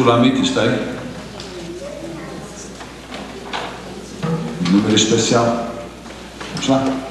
Sulamita está aí. Número especial. Vamos lá.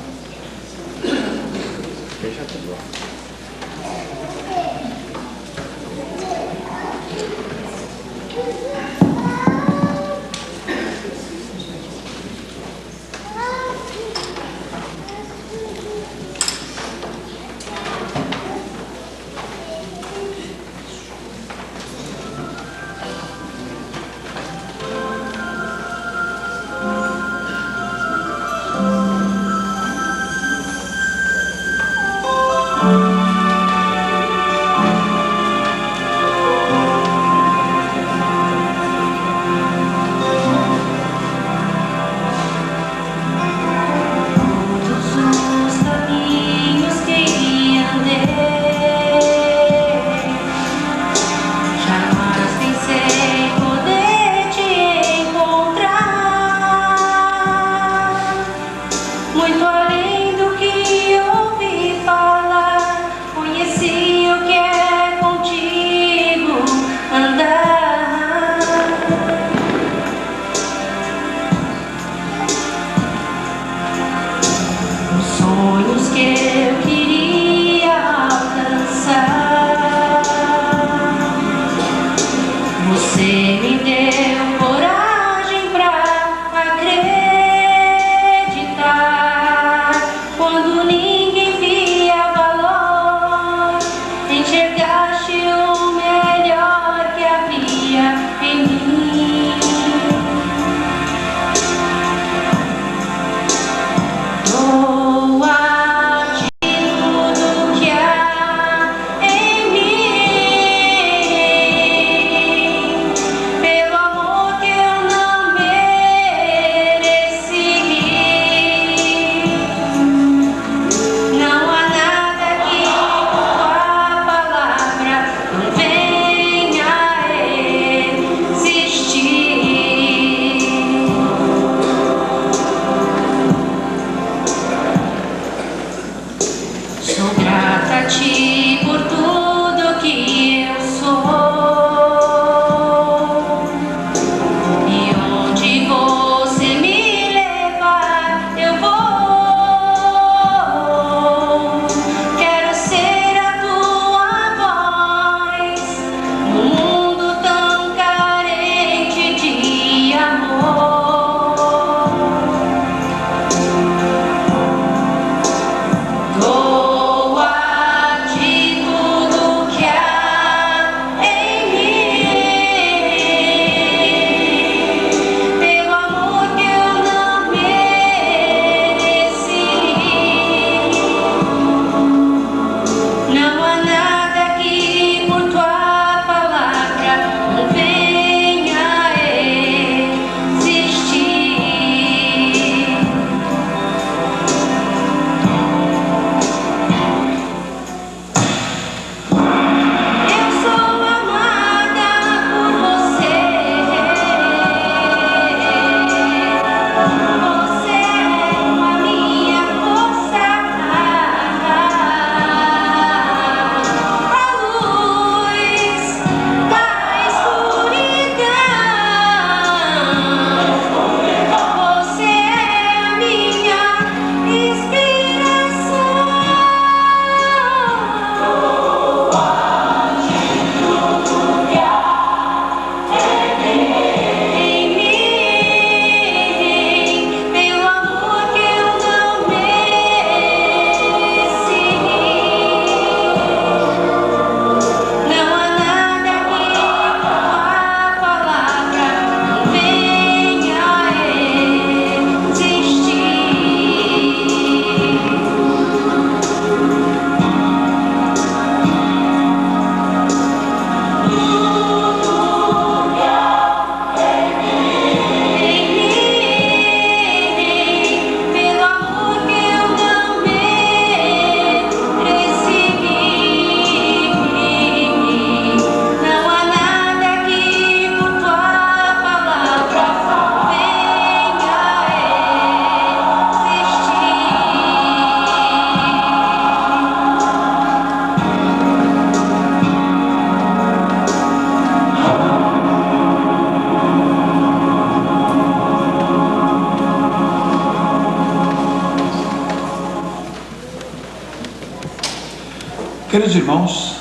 Queridos irmãos,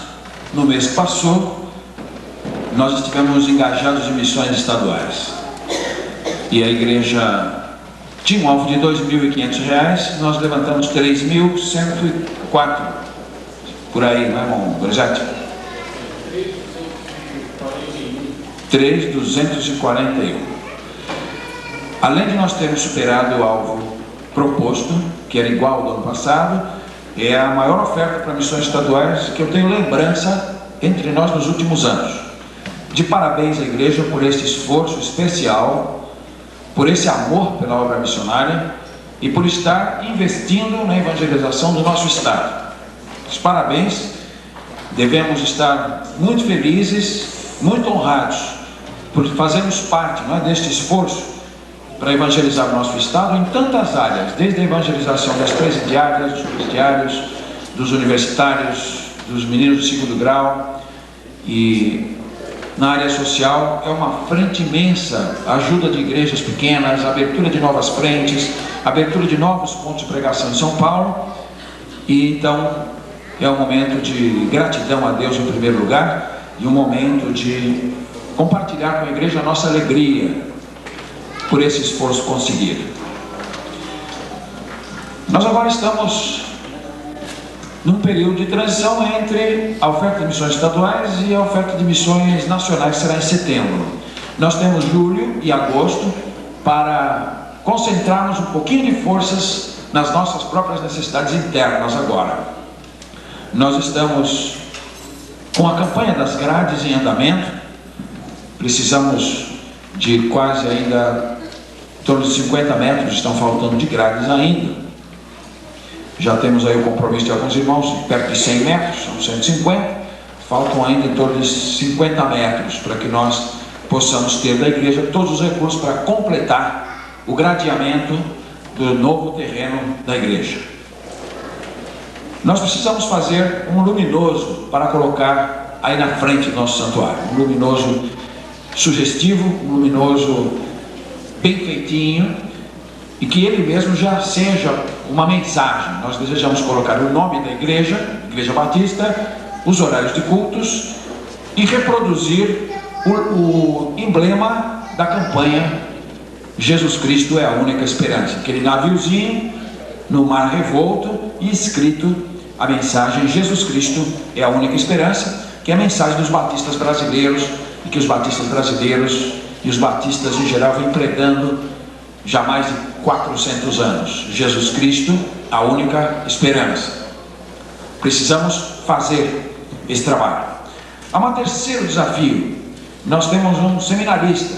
no mês que passou, nós estivemos engajados em missões estaduais. E a igreja tinha um alvo de R$ 2.500, nós levantamos 3.104. Por aí, não é, irmão Borizete? 3.241. Além de nós termos superado o alvo proposto, que era igual ao do ano passado, é a maior oferta para missões estaduais que eu tenho lembrança entre nós nos últimos anos. De parabéns à igreja por esse esforço especial, por esse amor pela obra missionária e por estar investindo na evangelização do nosso estado. Os parabéns, devemos estar muito felizes, muito honrados por fazermos parte, não é, deste esforço para evangelizar o nosso estado em tantas áreas, desde a evangelização das presidiárias, dos presidiários, dos universitários, dos meninos de 2º grau, e na área social é uma frente imensa, ajuda de igrejas pequenas, abertura de novas frentes, abertura de novos pontos de pregação em São Paulo. E então é um momento de gratidão a Deus em primeiro lugar, e um momento de compartilhar com a igreja a nossa alegria por esse esforço conseguido. Nós agora estamos num período de transição entre a oferta de missões estaduais e a oferta de missões nacionais, que será em setembro. Nós temos julho e agosto para concentrarmos um pouquinho de forças nas nossas próprias necessidades internas agora. Nós estamos com a campanha das grades em andamento, precisamos de quase ainda em torno de 50 metros, estão faltando de grades ainda. Já temos aí o compromisso de alguns irmãos, perto de 100 metros, são 150, faltam ainda em torno de 50 metros para que nós possamos ter da igreja todos os recursos para completar o gradeamento do novo terreno da igreja. Nós precisamos fazer um luminoso para colocar aí na frente do nosso santuário, um luminoso sugestivo, um luminoso bem feitinho, e que ele mesmo já seja uma mensagem. Nós desejamos colocar o nome da igreja, Igreja Batista, os horários de cultos, e reproduzir o emblema da campanha Jesus Cristo é a única esperança, aquele naviozinho no mar revolto e escrito a mensagem Jesus Cristo é a única esperança, que é a mensagem dos batistas brasileiros, e que os batistas brasileiros e os batistas em geral vêm pregando já há mais de 400 anos. Jesus Cristo, a única esperança. Precisamos fazer esse trabalho. Há um terceiro desafio. Nós temos um seminarista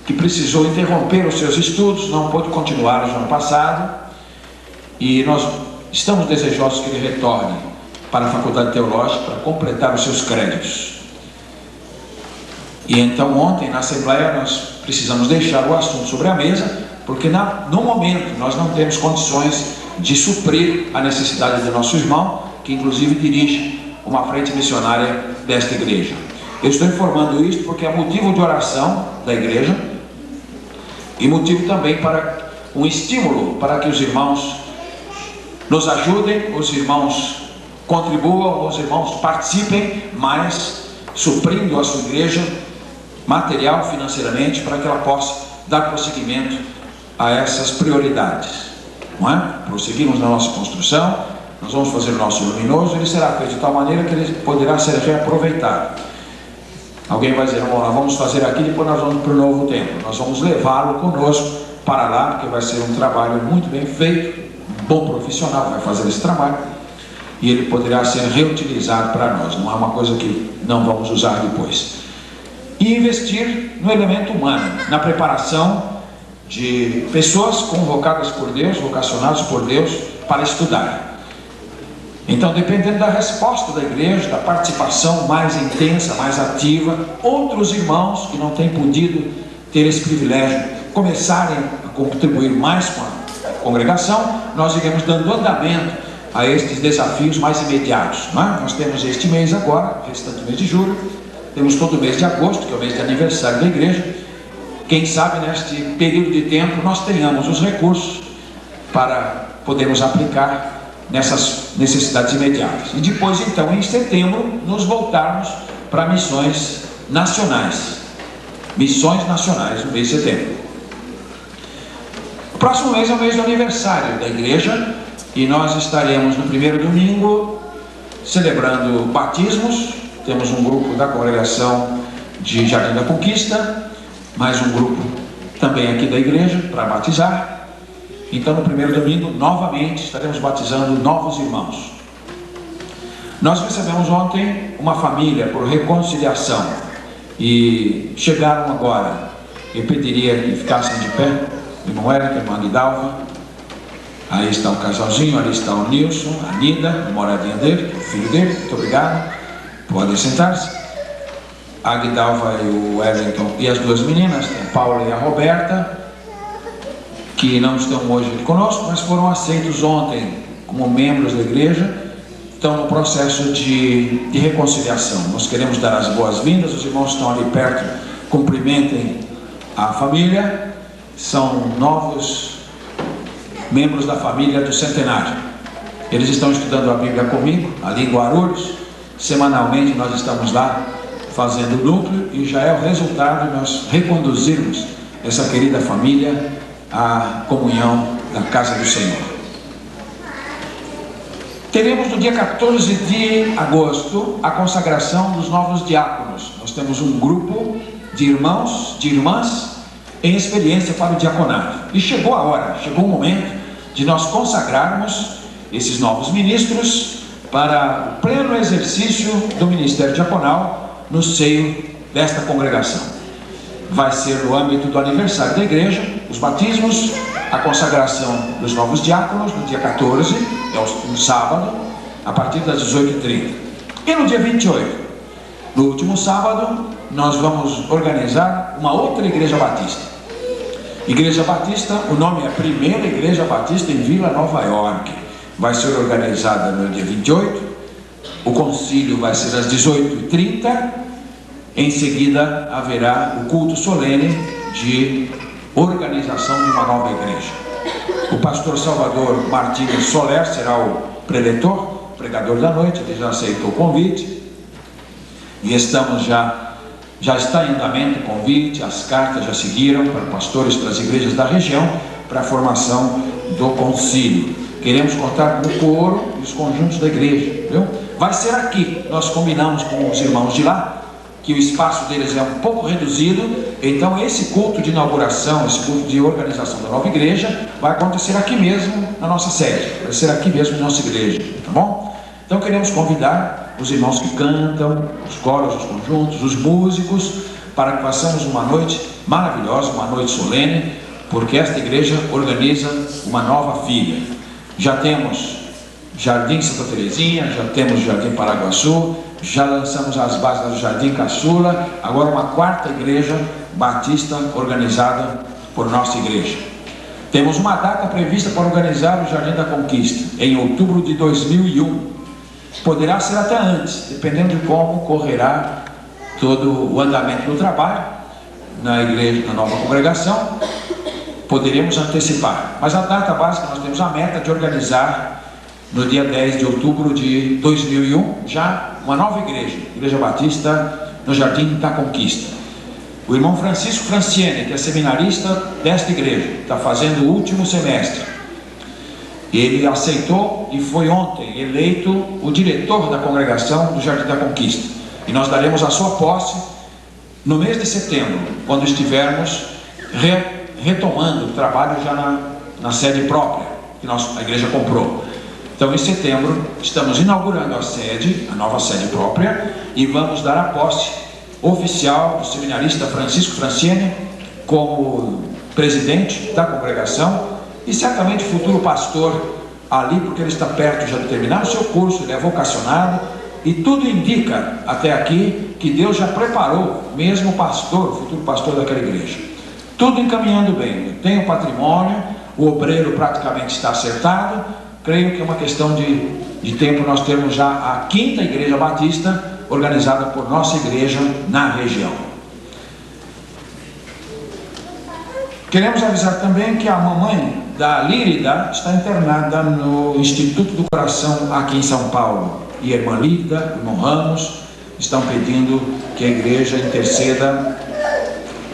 que precisou interromper os seus estudos, não pôde continuar no ano passado, e nós estamos desejosos que ele retorne para a Faculdade Teológica para completar os seus créditos. E então ontem na Assembleia nós precisamos deixar o assunto sobre a mesa, porque no momento nós não temos condições de suprir a necessidade do nosso irmão, que inclusive dirige uma frente missionária desta igreja. Eu estou informando isto porque é motivo de oração da igreja e motivo também para um estímulo para que os irmãos nos ajudem, os irmãos contribuam, os irmãos participem, mas suprindo a sua igreja material, financeiramente, para que ela possa dar prosseguimento a essas prioridades, não é? Prosseguimos na nossa construção, nós vamos fazer o nosso luminoso, ele será feito de tal maneira que ele poderá ser reaproveitado. Alguém vai dizer, nós vamos fazer aqui, depois nós vamos para o novo templo. Nós vamos levá-lo conosco para lá, porque vai ser um trabalho muito bem feito, um bom profissional vai fazer esse trabalho, e ele poderá ser reutilizado para nós, não é uma coisa que não vamos usar depois. E investir no elemento humano, na preparação de pessoas convocadas por Deus, vocacionadas por Deus para estudar. Então, dependendo da resposta da igreja, da participação mais intensa, mais ativa, outros irmãos que não têm podido ter esse privilégio, começarem a contribuir mais com a congregação, nós iremos dando andamento a estes desafios mais imediatos, não é? Nós temos este mês agora, restante mês de julho, temos todo o mês de agosto, que é o mês de aniversário da igreja. Quem sabe neste período de tempo nós tenhamos os recursos para podermos aplicar nessas necessidades imediatas. E depois, então, em setembro, nos voltarmos para missões nacionais. Missões nacionais no mês de setembro. O próximo mês é o mês do aniversário da igreja e nós estaremos no primeiro domingo celebrando batismos. Temos um grupo da congregação de Jardim da Conquista, mais um grupo também aqui da igreja para batizar. Então no primeiro domingo novamente estaremos batizando novos irmãos. Nós recebemos ontem uma família por reconciliação e chegaram agora. Eu pediria que ficassem de pé, irmão Érico, irmã Guidalva. Aí está o casalzinho, ali está o Nilson, a Nida, a moradinha dele, o filho dele. Muito obrigado. Podem sentar-se. A Guidalva e o Wellington e as duas meninas, a Paula e a Roberta, que não estão hoje conosco, mas foram aceitos ontem como membros da igreja. Estão no processo de reconciliação. Nós queremos dar as boas-vindas. Os irmãos estão ali perto, cumprimentem a família. São novos membros da família do centenário. Eles estão estudando a Bíblia comigo, ali em Guarulhos. Semanalmente nós estamos lá fazendo o núcleo e já é o resultado de nós reconduzirmos essa querida família à comunhão da casa do Senhor. Teremos no dia 14 de agosto a consagração dos novos diáconos. Nós temos um grupo de irmãos, de irmãs em experiência para o diaconato. E chegou a hora, chegou o momento de nós consagrarmos esses novos ministros para o pleno exercício do ministério diaconal no seio desta congregação. Vai ser no âmbito do aniversário da igreja, os batismos, a consagração dos novos diáconos no dia 14, é um sábado, a partir das 18h30. E no dia 28, no último sábado, nós vamos organizar uma outra igreja batista. Igreja Batista, o nome é Primeira Igreja Batista em Vila Nova York. Vai ser organizada no dia 28. O concílio vai ser às 18h30. Em seguida haverá o culto solene de organização de uma nova igreja. O pastor Salvador Martins Soler será o preletor, pregador da noite. Ele já aceitou o convite e já está em andamento o convite. As cartas já seguiram para pastores das igrejas da região para a formação do concílio. Queremos contar com o coro e os conjuntos da igreja, viu? Vai ser aqui. Nós combinamos com os irmãos de lá que o espaço deles é um pouco reduzido, então esse culto de inauguração, esse culto de organização da nova igreja vai acontecer aqui mesmo na nossa sede, vai ser aqui mesmo na nossa igreja, tá bom? Então queremos convidar os irmãos que cantam, os coros, os conjuntos, os músicos, para que façamos uma noite maravilhosa, uma noite solene, porque esta igreja organiza uma nova filha. Já temos Jardim Santa Terezinha, já temos Jardim Paraguaçu, já lançamos as bases do Jardim Caçula, agora uma quarta igreja batista organizada por nossa igreja. Temos uma data prevista para organizar o Jardim da Conquista, em outubro de 2001. Poderá ser até antes, dependendo de como correrá todo o andamento do trabalho na igreja, na nova congregação. Poderemos antecipar, mas a data básica nós temos a meta de organizar no dia 10 de outubro de 2001, já uma nova igreja, Igreja Batista no Jardim da Conquista. O irmão Francisco Franciene, que é seminarista desta igreja, está fazendo o último semestre. Ele aceitou e foi ontem eleito o diretor da congregação do Jardim da Conquista. E nós daremos a sua posse no mês de setembro, quando estivermos retomando o trabalho já na sede própria, que a igreja comprou. Então, em setembro, estamos inaugurando a sede, a nova sede própria, e vamos dar a posse oficial do seminarista Francisco Franciene como presidente da congregação e certamente futuro pastor ali, porque ele está perto já de terminar o seu curso, ele é vocacionado, e tudo indica até aqui que Deus já preparou mesmo o pastor, o futuro pastor daquela igreja. Tudo encaminhando bem. Tem o patrimônio, o obreiro praticamente está acertado. Creio que é uma questão de tempo nós termos já a quinta igreja batista organizada por nossa igreja na região. Queremos avisar também que a mamãe da Lírida está internada no Instituto do Coração aqui em São Paulo. E a irmã Lírida, o irmão Ramos, estão pedindo que a igreja interceda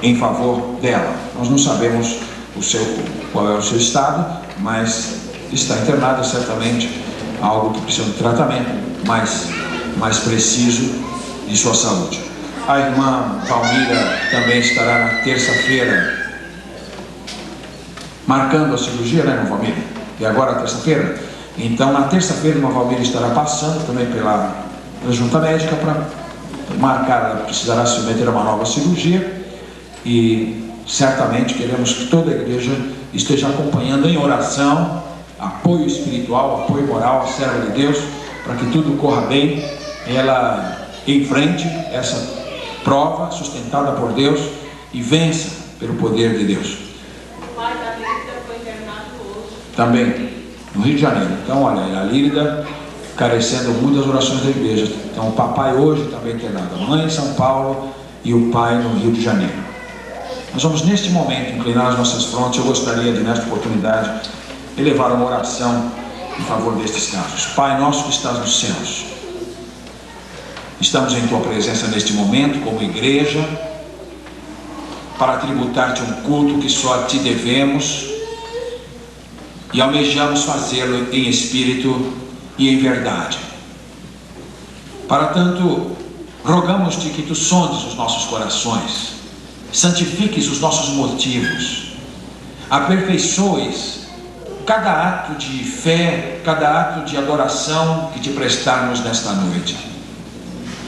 em favor dela. Nós não sabemos qual é o seu estado, mas está internada, certamente algo que precisa de tratamento mais preciso de sua saúde. A irmã Valmira também estará na terça-feira marcando a cirurgia, né, irmã Valmira? E agora, terça-feira? Então, na terça-feira, a irmã Valmira estará passando também pela junta médica para marcar, ela precisará se submeter a uma nova cirurgia, e certamente queremos que toda a igreja esteja acompanhando em oração, apoio espiritual, apoio moral, a serva de Deus, para que tudo corra bem, ela enfrente essa prova sustentada por Deus e vença pelo poder de Deus. O pai da Lírida foi internado hoje. Também, no Rio de Janeiro. Então, olha, a Lírida carecendo muito das orações da igreja. Então, o papai hoje também internado, a mãe em São Paulo e o pai no Rio de Janeiro. Nós vamos, neste momento, inclinar as nossas frontes. Eu gostaria de, nesta oportunidade, elevar uma oração em favor destes casos. Pai nosso que estás nos céus, estamos em Tua presença neste momento, como igreja, para tributar-te um culto que só a Ti devemos, e almejamos fazê-lo em espírito e em verdade. Para tanto, rogamos-te que Tu sondes os nossos corações, santifiques os nossos motivos, aperfeiçoes cada ato de fé, cada ato de adoração que Te prestarmos nesta noite,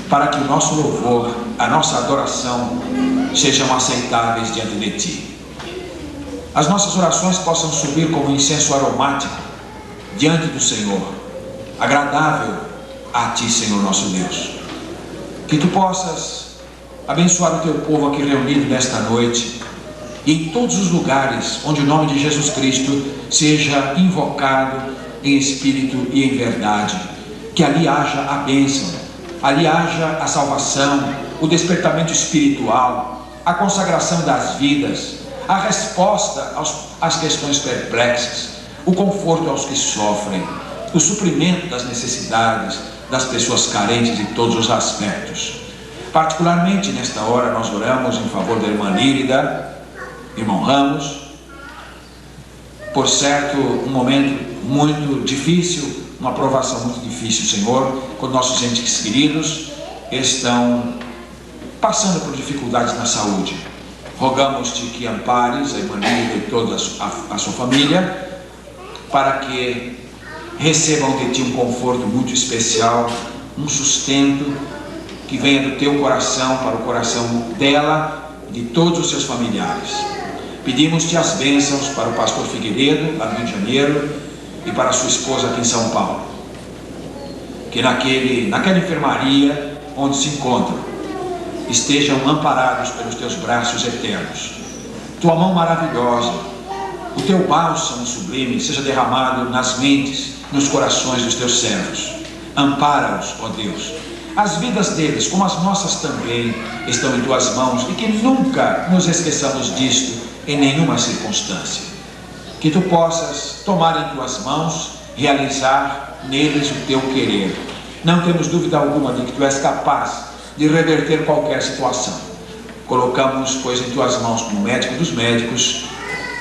para que o nosso louvor, a nossa adoração sejam aceitáveis diante de Ti. As nossas orações possam subir como incenso aromático diante do Senhor, agradável a Ti, Senhor nosso Deus. Que Tu possas abençoar o Teu povo aqui reunido nesta noite, e em todos os lugares onde o nome de Jesus Cristo seja invocado em espírito e em verdade. Que ali haja a bênção, ali haja a salvação, o despertamento espiritual, a consagração das vidas, a resposta às questões perplexas, o conforto aos que sofrem, o suprimento das necessidades das pessoas carentes de todos os aspectos. Particularmente nesta hora nós oramos em favor da irmã Lírida, irmão Ramos, por certo um momento muito difícil, uma provação muito difícil, Senhor, quando nossos entes queridos estão passando por dificuldades na saúde. Rogamos-te que ampares a irmã Lívida e toda a sua família, para que recebam de Ti um conforto muito especial, um sustento que venha do Teu coração para o coração dela e de todos os seus familiares. Pedimos-te as bênçãos para o pastor Figueiredo, lá no Rio de Janeiro, e para a sua esposa aqui em São Paulo. Que naquela enfermaria onde se encontram, estejam amparados pelos Teus braços eternos. Tua mão maravilhosa, o Teu bálsamo sublime seja derramado nas mentes, nos corações dos Teus servos. Ampara-os, ó Deus. As vidas deles, como as nossas também, estão em Tuas mãos, e que nunca nos esqueçamos disto em nenhuma circunstância. Que Tu possas tomar em Tuas mãos, realizar neles o Teu querer. Não temos dúvida alguma de que Tu és capaz de reverter qualquer situação. Colocamos, pois, em Tuas mãos, como médico dos médicos,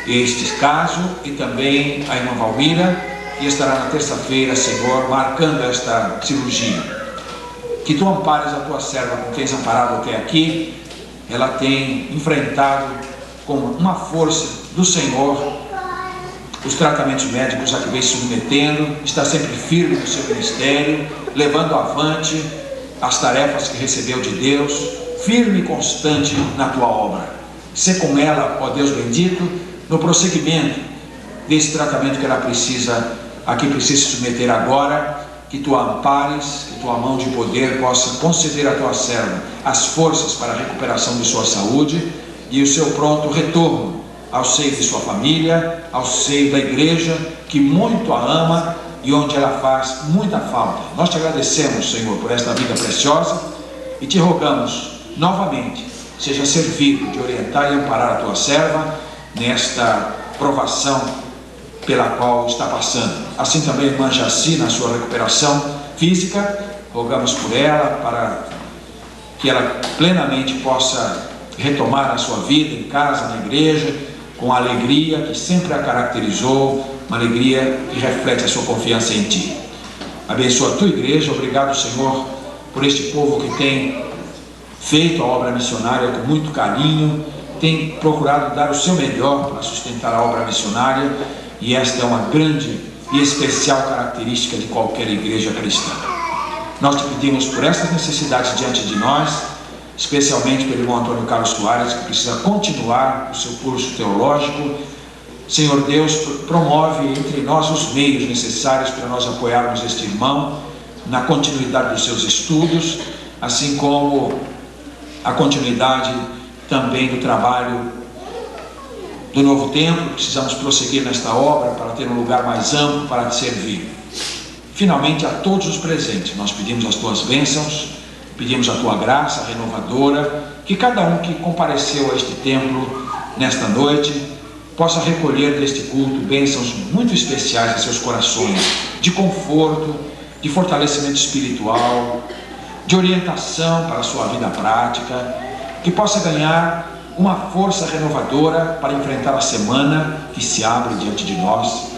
este caso, e também a irmã Valmira, que estará na terça-feira, Senhor, marcando esta cirurgia. Que Tu ampares a Tua serva, com quem tens amparado até aqui. Ela tem enfrentado com uma força do Senhor os tratamentos médicos a que vem se submetendo, está sempre firme no seu ministério, levando avante as tarefas que recebeu de Deus, firme e constante na Tua obra. Sê com ela, ó Deus bendito, no prosseguimento desse tratamento que ela precisa se submeter agora. Que Tu a ampares, que Tua mão de poder possa conceder à Tua serva as forças para a recuperação de sua saúde e o seu pronto retorno ao seio de sua família, ao seio da igreja, que muito a ama e onde ela faz muita falta. Nós Te agradecemos, Senhor, por esta vida preciosa e Te rogamos novamente, seja servido de orientar e amparar a Tua serva nesta provação pela qual está passando. Assim também a irmã Jaci, na sua recuperação física, rogamos por ela para que ela plenamente possa retomar a sua vida em casa, na igreja, com a alegria que sempre a caracterizou, uma alegria que reflete a sua confiança em Ti. Abençoa a Tua igreja. Obrigado, Senhor, por este povo que tem feito a obra missionária com muito carinho, tem procurado dar o seu melhor para sustentar a obra missionária, e esta é uma grande e especial característica de qualquer igreja cristã. Nós te pedimos por essas necessidades diante de nós, especialmente pelo irmão Antônio Carlos Soares, que precisa continuar o seu curso teológico. Senhor Deus, promove entre nós os meios necessários para nós apoiarmos este irmão na continuidade dos seus estudos, assim como a continuidade também do trabalho do Novo Templo. Precisamos prosseguir nesta obra para ter um lugar mais amplo para te servir. Finalmente, a todos os presentes, nós pedimos as tuas bênçãos, pedimos a tua graça renovadora, que cada um que compareceu a este templo nesta noite possa recolher deste culto bênçãos muito especiais em seus corações, de conforto, de fortalecimento espiritual, de orientação para a sua vida prática, que possa ganhar uma força renovadora para enfrentar a semana que se abre diante de nós.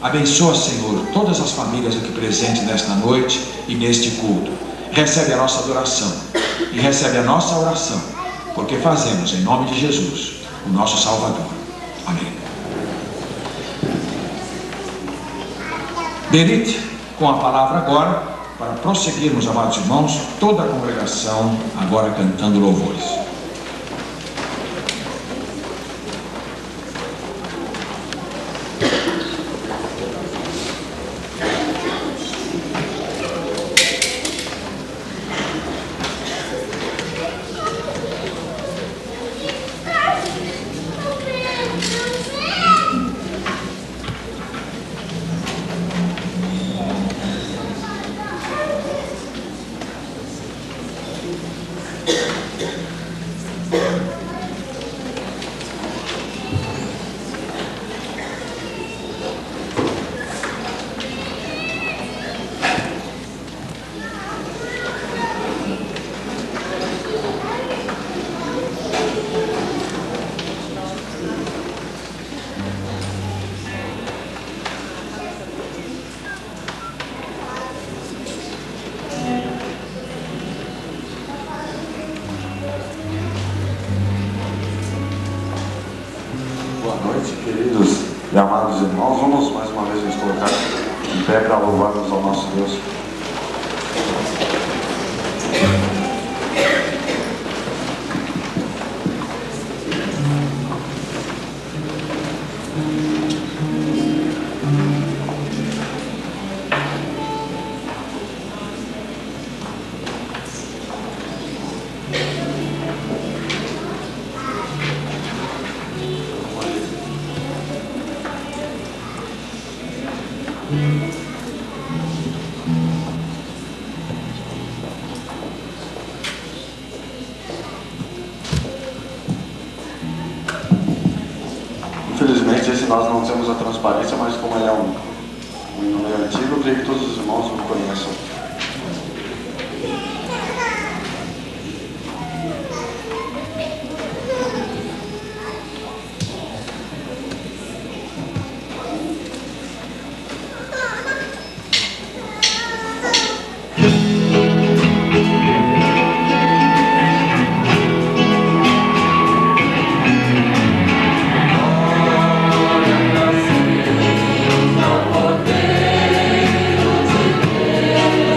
Abençoa, Senhor, todas as famílias aqui presentes nesta noite e neste culto. Recebe a nossa adoração e recebe a nossa oração, porque fazemos em nome de Jesus, o nosso Salvador. Amém. Derite com a palavra agora, para prosseguirmos, amados irmãos, toda a congregação agora cantando louvores. Queridos e amados irmãos, vamos mais uma vez nos colocar em pé para louvarmos ao nosso Deus. Infelizmente, esse nós não temos a transparência, mas como ele é um número antigo, eu creio que todos os irmãos o conheçam. Poder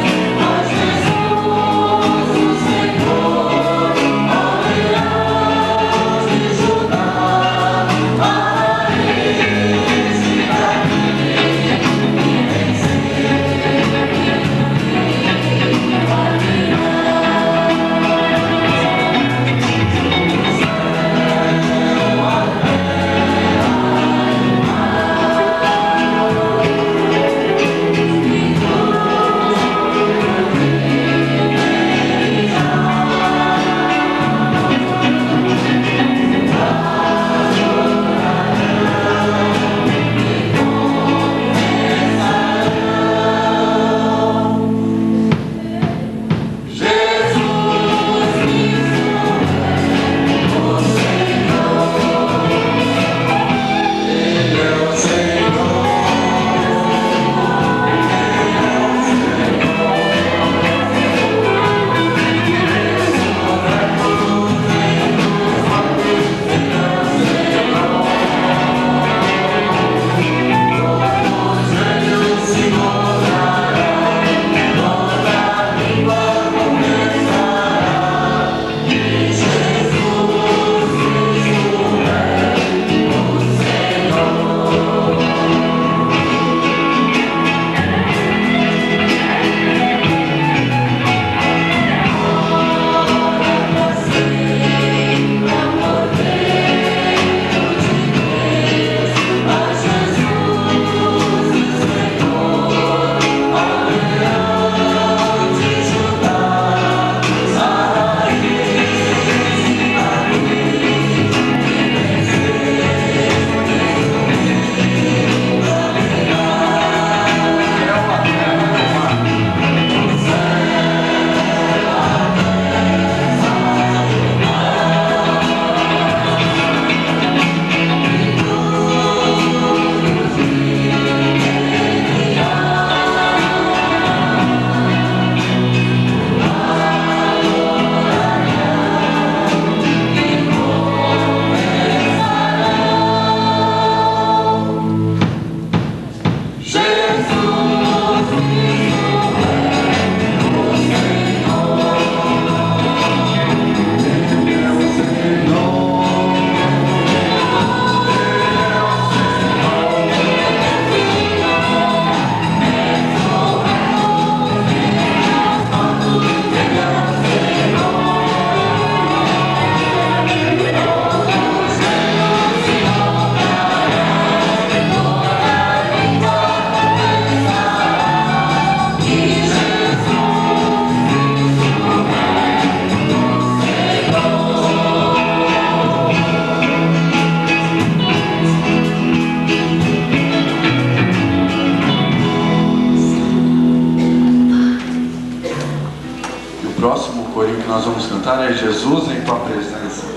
aí, Jesus em tua presença.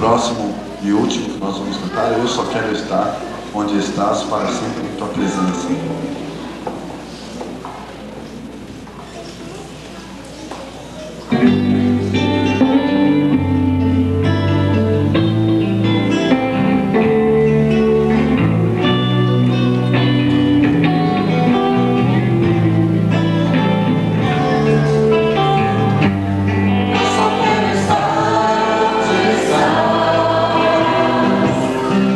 Próximo e último que nós vamos cantar, eu só quero estar onde estás para sempre em tua presença.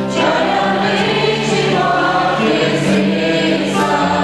Diariamente, tua presença.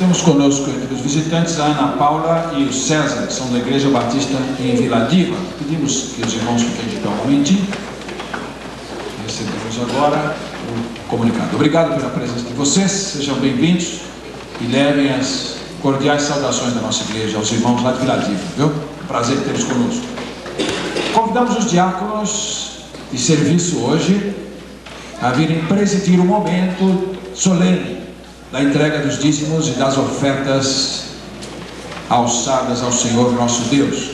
Temos conosco entre os visitantes a Ana Paula e o César, que são da Igreja Batista em Vila Diva. Pedimos que os irmãos fiquem de pé um momentinho. Recebemos agora o comunicado. Obrigado pela presença de vocês, sejam bem-vindos e levem as cordiais saudações da nossa igreja aos irmãos lá de Vila Diva, viu? Prazer tê-los conosco. Convidamos os diáconos de serviço hoje a virem presidir um momento solene da entrega dos dízimos e das ofertas alçadas ao Senhor nosso Deus.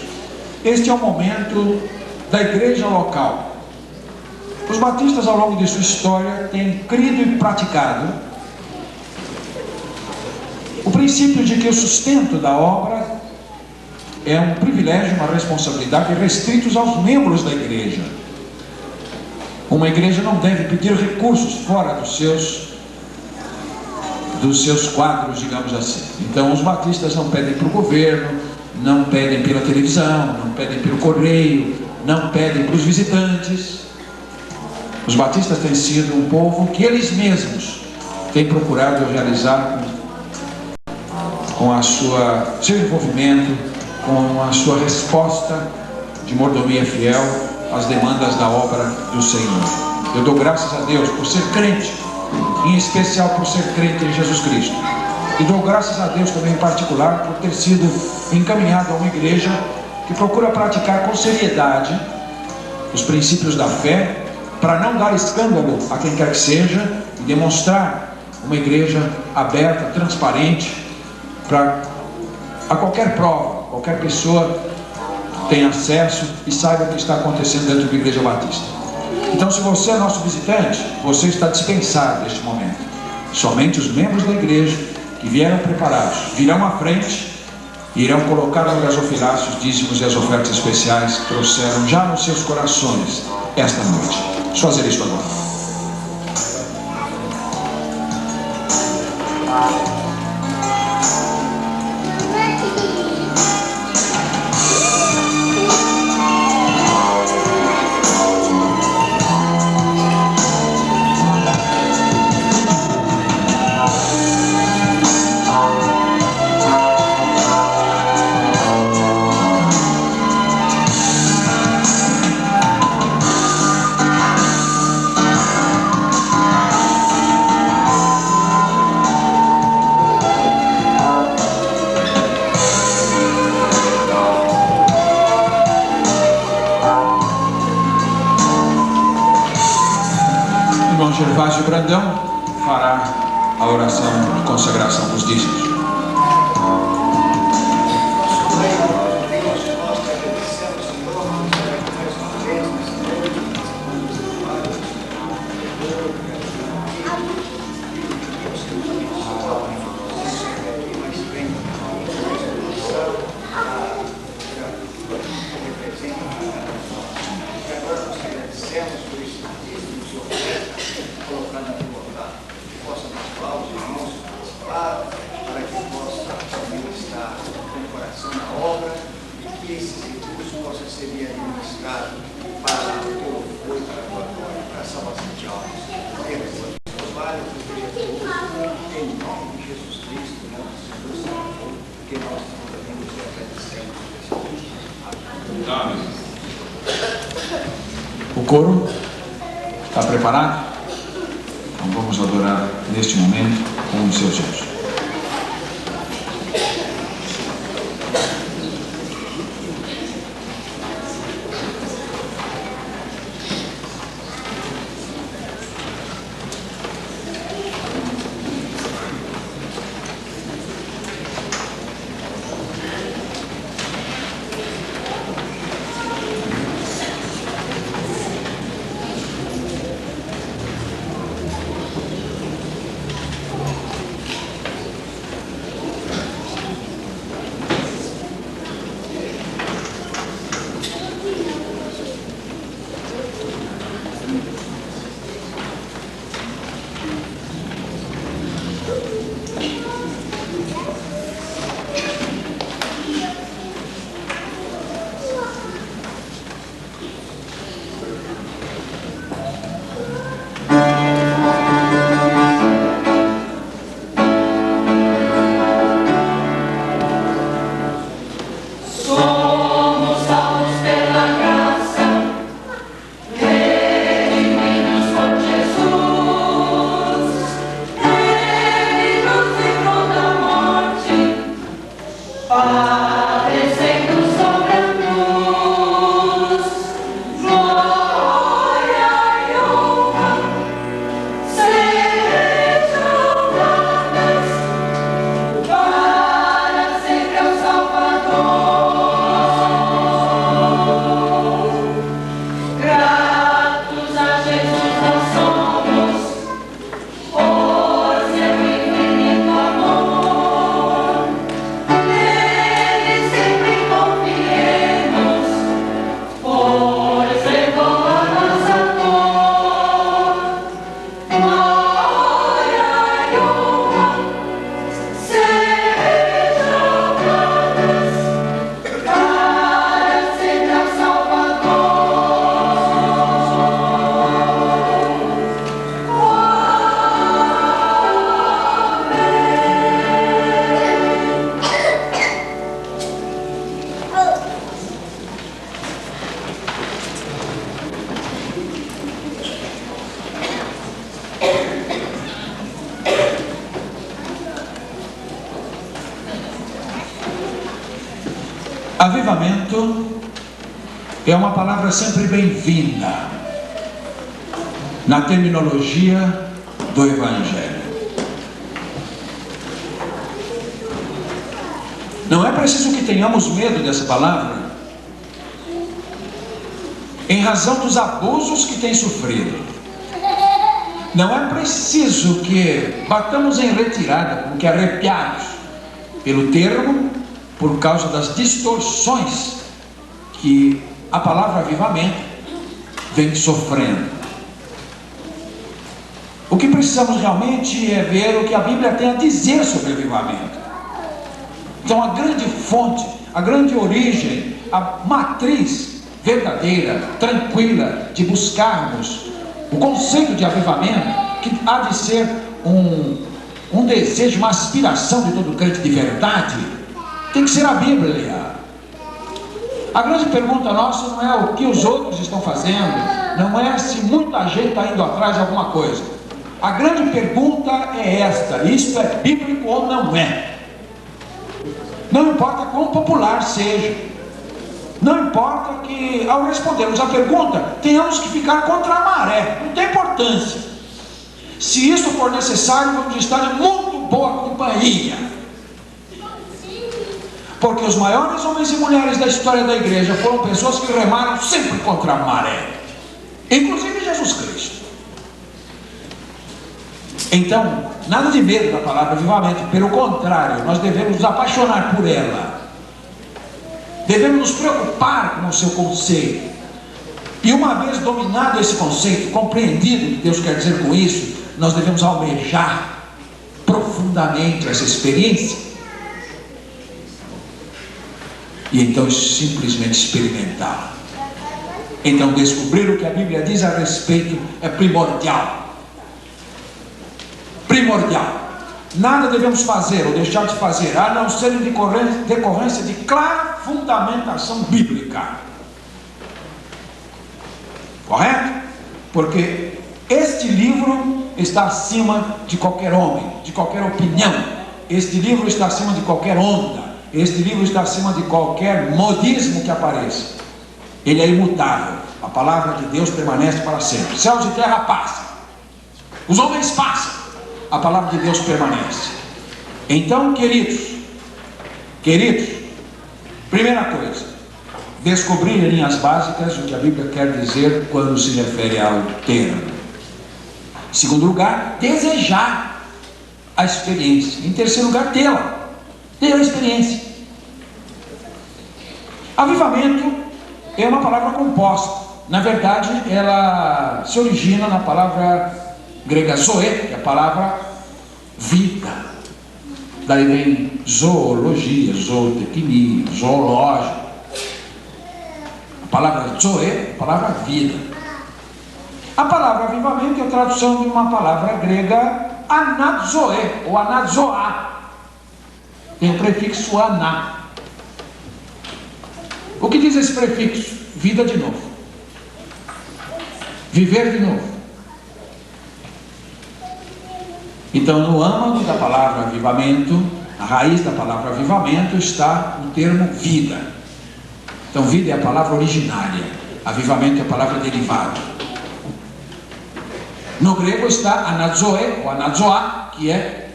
Este é o momento da igreja local. Os batistas, ao longo de sua história, têm crido e praticado o princípio de que o sustento da obra é um privilégio, uma responsabilidade restritos aos membros da igreja. Uma igreja não deve pedir recursos fora dos seus quadros, digamos assim. Então os batistas não pedem para o governo, não pedem pela televisão, não pedem pelo correio, não pedem para os visitantes. Os batistas têm sido um povo que eles mesmos têm procurado realizar com seu envolvimento, com a sua resposta de mordomia fiel às demandas da obra do Senhor. Eu dou graças a Deus por ser crente, em especial por ser crente em Jesus Cristo. E dou graças a Deus também em particular por ter sido encaminhado a uma igreja que procura praticar com seriedade os princípios da fé, para não dar escândalo a quem quer que seja, e demonstrar uma igreja aberta, transparente, para a qualquer prova, qualquer pessoa tenha acesso e saiba o que está acontecendo dentro da Igreja Batista. Então, se você é nosso visitante, você está dispensado neste momento. Somente os membros da igreja que vieram preparados virão à frente e irão colocar no gasofilácio os dízimos e as ofertas especiais que trouxeram já nos seus corações esta noite. Vamos fazer isso agora. Gervásio Brandão fará a oração de consagração dos dízimos. O coro está preparado? Então vamos adorar neste momento com os seus anjos. Avivamento é uma palavra sempre bem-vinda na terminologia do Evangelho. Não é preciso que tenhamos medo dessa palavra, em razão dos abusos que tem sofrido. Não é preciso que batamos em retirada, como que arrepiados pelo termo, por causa das distorções que a palavra avivamento vem sofrendo. O que precisamos realmente é ver o que a Bíblia tem a dizer sobre avivamento. Então a grande fonte, a grande origem, a matriz verdadeira, tranquila, de buscarmos o conceito de avivamento, que há de ser um desejo, uma aspiração de todo crente de verdade, tem que ser a Bíblia. A grande pergunta nossa não é o que os outros estão fazendo, não é se muita gente está indo atrás de alguma coisa. A grande pergunta é esta: isto é bíblico ou não é? Não importa quão popular seja, não importa que ao respondermos a pergunta tenhamos que ficar contra a maré, não tem importância. Se isso for necessário, vamos estar em muito boa companhia, porque os maiores homens e mulheres da história da igreja foram pessoas que remaram sempre contra a maré, inclusive Jesus Cristo. Então, nada de medo da palavra avivamento, pelo contrário, nós devemos nos apaixonar por ela, devemos nos preocupar com o seu conceito, e uma vez dominado esse conceito, compreendido o que Deus quer dizer com isso, nós devemos almejar profundamente essa experiência, e então simplesmente experimentá-la. Então descobrir o que a Bíblia diz a respeito é primordial. Nada devemos fazer ou deixar de fazer, a não ser em decorrência de clara fundamentação bíblica. Correto? Porque este livro está acima de qualquer homem, de qualquer opinião. Este livro está acima de qualquer onda. Este livro está acima de qualquer modismo que apareça. Ele é imutável. A palavra de Deus permanece para sempre. Céus e terra passam, os homens passam, a palavra de Deus permanece. Então, queridos, primeira coisa, descobrir em linhas básicas o que a Bíblia quer dizer quando se refere ao termo. Segundo lugar, desejar a experiência. Em terceiro lugar, ter a experiência. Avivamento é uma palavra composta. Na verdade, ela se origina na palavra grega zoe, que é a palavra vida. Daí vem zoologia, zootecnia, zoológico. A palavra zoe é a palavra vida. A palavra avivamento é a tradução de uma palavra grega anazoe, ou anazoá. Tem o prefixo aná. O que diz esse prefixo? Vida de novo. Viver de novo. Então, no âmago da palavra avivamento, a raiz da palavra avivamento está no termo vida. Então, vida é a palavra originária, avivamento é a palavra derivada. No grego está anazoe, ou anazoá, que é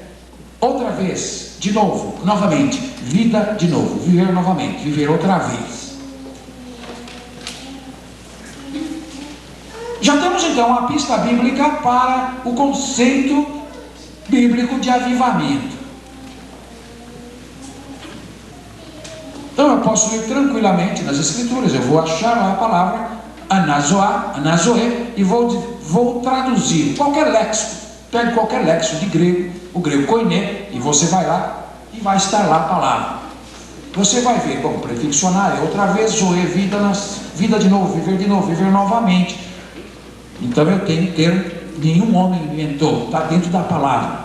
outra vez, de novo, novamente, vida de novo, viver novamente, viver outra vez. Já temos então uma pista bíblica para o conceito bíblico de avivamento. Então eu posso ir tranquilamente nas escrituras, eu vou achar a palavra anazoe e vou traduzir qualquer léxico. Pegue qualquer léxico de grego, o grego koiné, e você vai lá e vai estar lá a palavra. Você vai ver como prefixo aná, outra vez zoe, vida de novo, viver novamente. Então eu tenho termo, nenhum homem inventou, está dentro da palavra.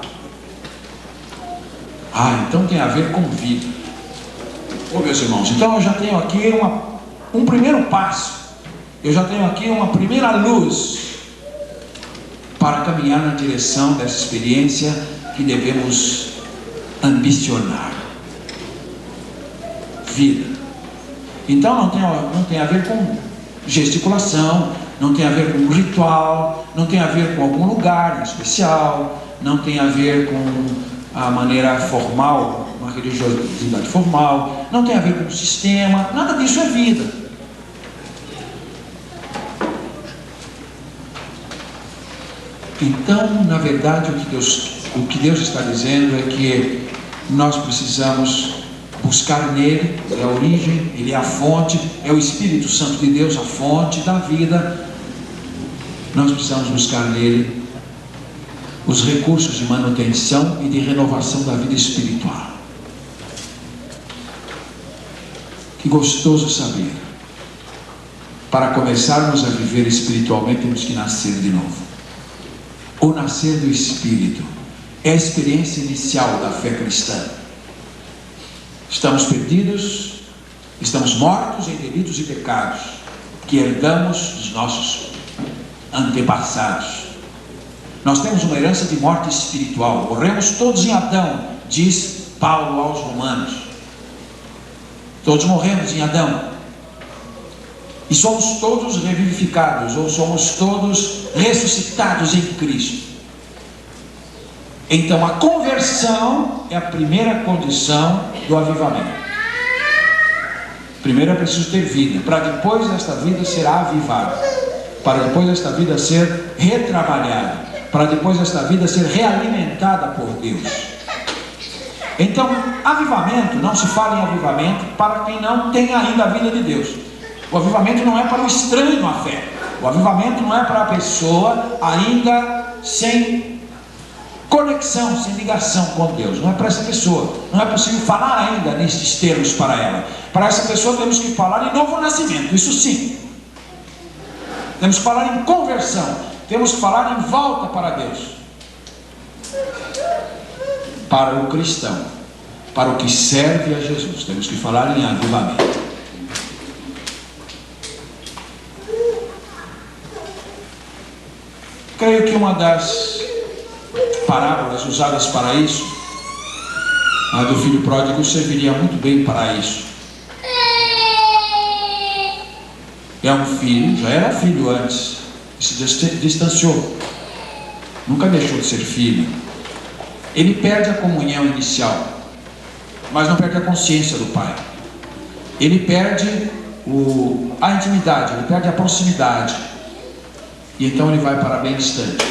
Então tem a ver com vida. Meus irmãos, então eu já tenho aqui um primeiro passo, eu já tenho aqui uma primeira luz para caminhar na direção dessa experiência que devemos ambicionar. Vida. Então não tem a ver com gesticulação, não tem a ver com ritual, não tem a ver com algum lugar especial, não tem a ver com a maneira formal, uma religiosidade formal, não tem a ver com o sistema, nada disso é vida. Então, na verdade, o que Deus está dizendo é que nós precisamos buscar nele, é a origem, ele é a fonte, é o Espírito Santo de Deus, a fonte da vida. Nós precisamos buscar nele os recursos de manutenção e de renovação da vida espiritual. Que gostoso saber. Para começarmos a viver espiritualmente, temos que nascer de novo. O nascer do Espírito é a experiência inicial da fé cristã. Estamos perdidos, estamos mortos em delitos e pecados que herdamos dos nossos antepassados. Nós temos uma herança de morte espiritual. Morremos todos em Adão, diz Paulo aos Romanos. Todos morremos em Adão. E somos todos revivificados, ou somos todos ressuscitados em Cristo. Então a conversão é a primeira condição do avivamento. Primeiro é preciso ter vida, para depois esta vida ser avivada, para depois esta vida ser retrabalhada, para depois esta vida ser realimentada por Deus. Então, avivamento, não se fala em avivamento para quem não tem ainda a vida de Deus. O avivamento não é para o estranho à fé. O avivamento não é para a pessoa ainda sem conexão, sem ligação com Deus. Não é para essa pessoa. Não é possível falar ainda nestes termos para ela. Para essa pessoa temos que falar em novo nascimento, isso sim. Temos que falar em conversão. Temos que falar em volta para Deus. Para o cristão, para o que serve a Jesus, temos que falar em avivamento. Creio que uma das parábolas usadas para isso, a do filho pródigo, serviria muito bem para isso. É um filho, já era filho antes, se distanciou, nunca deixou de ser filho. Ele perde a comunhão inicial, mas não perde a consciência do pai. Ele perde a intimidade, ele perde a proximidade. E então ele vai para bem distante.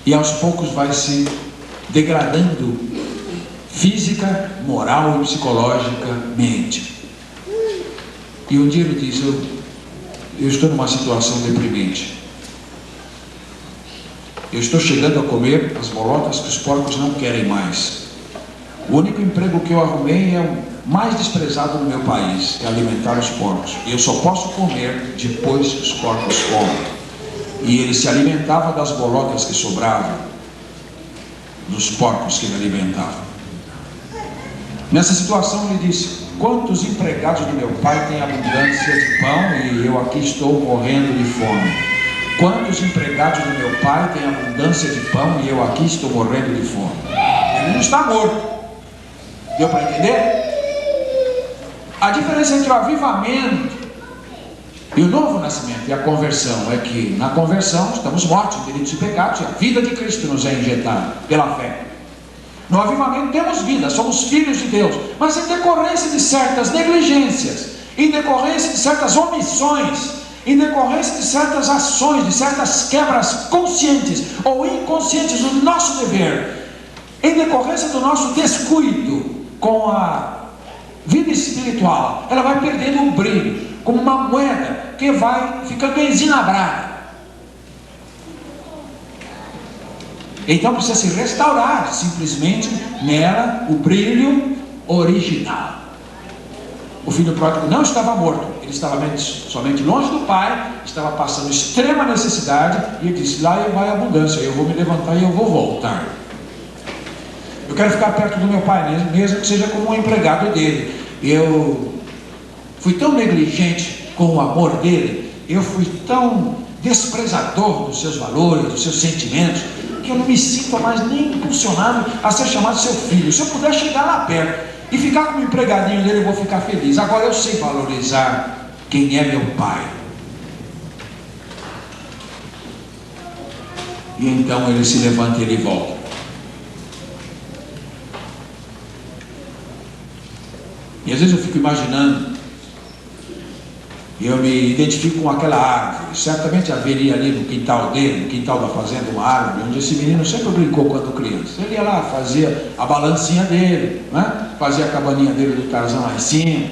E aos poucos vai se degradando física, moral e psicologicamente. E um dia ele diz, eu estou numa situação deprimente. Eu estou chegando a comer as bolotas que os porcos não querem mais. O único emprego que eu arrumei é o mais desprezado no meu país, é alimentar os porcos. E eu só posso comer depois que os porcos comem. E ele se alimentava das bolotas que sobravam, dos porcos que ele alimentava. Nessa situação ele disse, quantos empregados do meu pai têm abundância de pão e eu aqui estou morrendo de fome? Quantos empregados do meu pai têm abundância de pão e eu aqui estou morrendo de fome? Ele não está morto. Deu para entender? A diferença entre o avivamento e o novo nascimento e a conversão é que na conversão estamos mortos em delitos e pecados e a vida de Cristo nos é injetada pela fé. No avivamento temos vida, somos filhos de Deus, mas em decorrência de certas negligências, em decorrência de certas omissões, em decorrência de certas ações, de certas quebras conscientes ou inconscientes do nosso dever, em decorrência do nosso descuido com a vida espiritual, ela vai perdendo o brilho, como uma moeda que vai ficando enzinabrada. Então precisa se restaurar simplesmente nela o brilho original. O filho pródigo não estava morto, ele estava somente longe do pai, estava passando extrema necessidade, e ele disse, lá vai a abundância, eu vou me levantar e eu vou voltar. Eu quero ficar perto do meu pai, mesmo que seja como um empregado dele. Eu fui tão negligente com o amor dele, eu fui tão desprezador dos seus valores, dos seus sentimentos, que eu não me sinto mais nem impulsionado a ser chamado seu filho. Se eu puder chegar lá perto, E ficar como empregadinho dele, eu vou ficar feliz. Agora eu sei valorizar quem é meu pai. E então ele se levanta e ele volta. E às vezes eu fico imaginando, eu me identifico com aquela árvore. Certamente haveria ali no quintal dele, no quintal da fazenda, uma árvore onde esse menino sempre brincou quando criança. Ele ia lá, fazia a balancinha dele, né? Fazia a cabaninha dele do Tarzan lá em cima.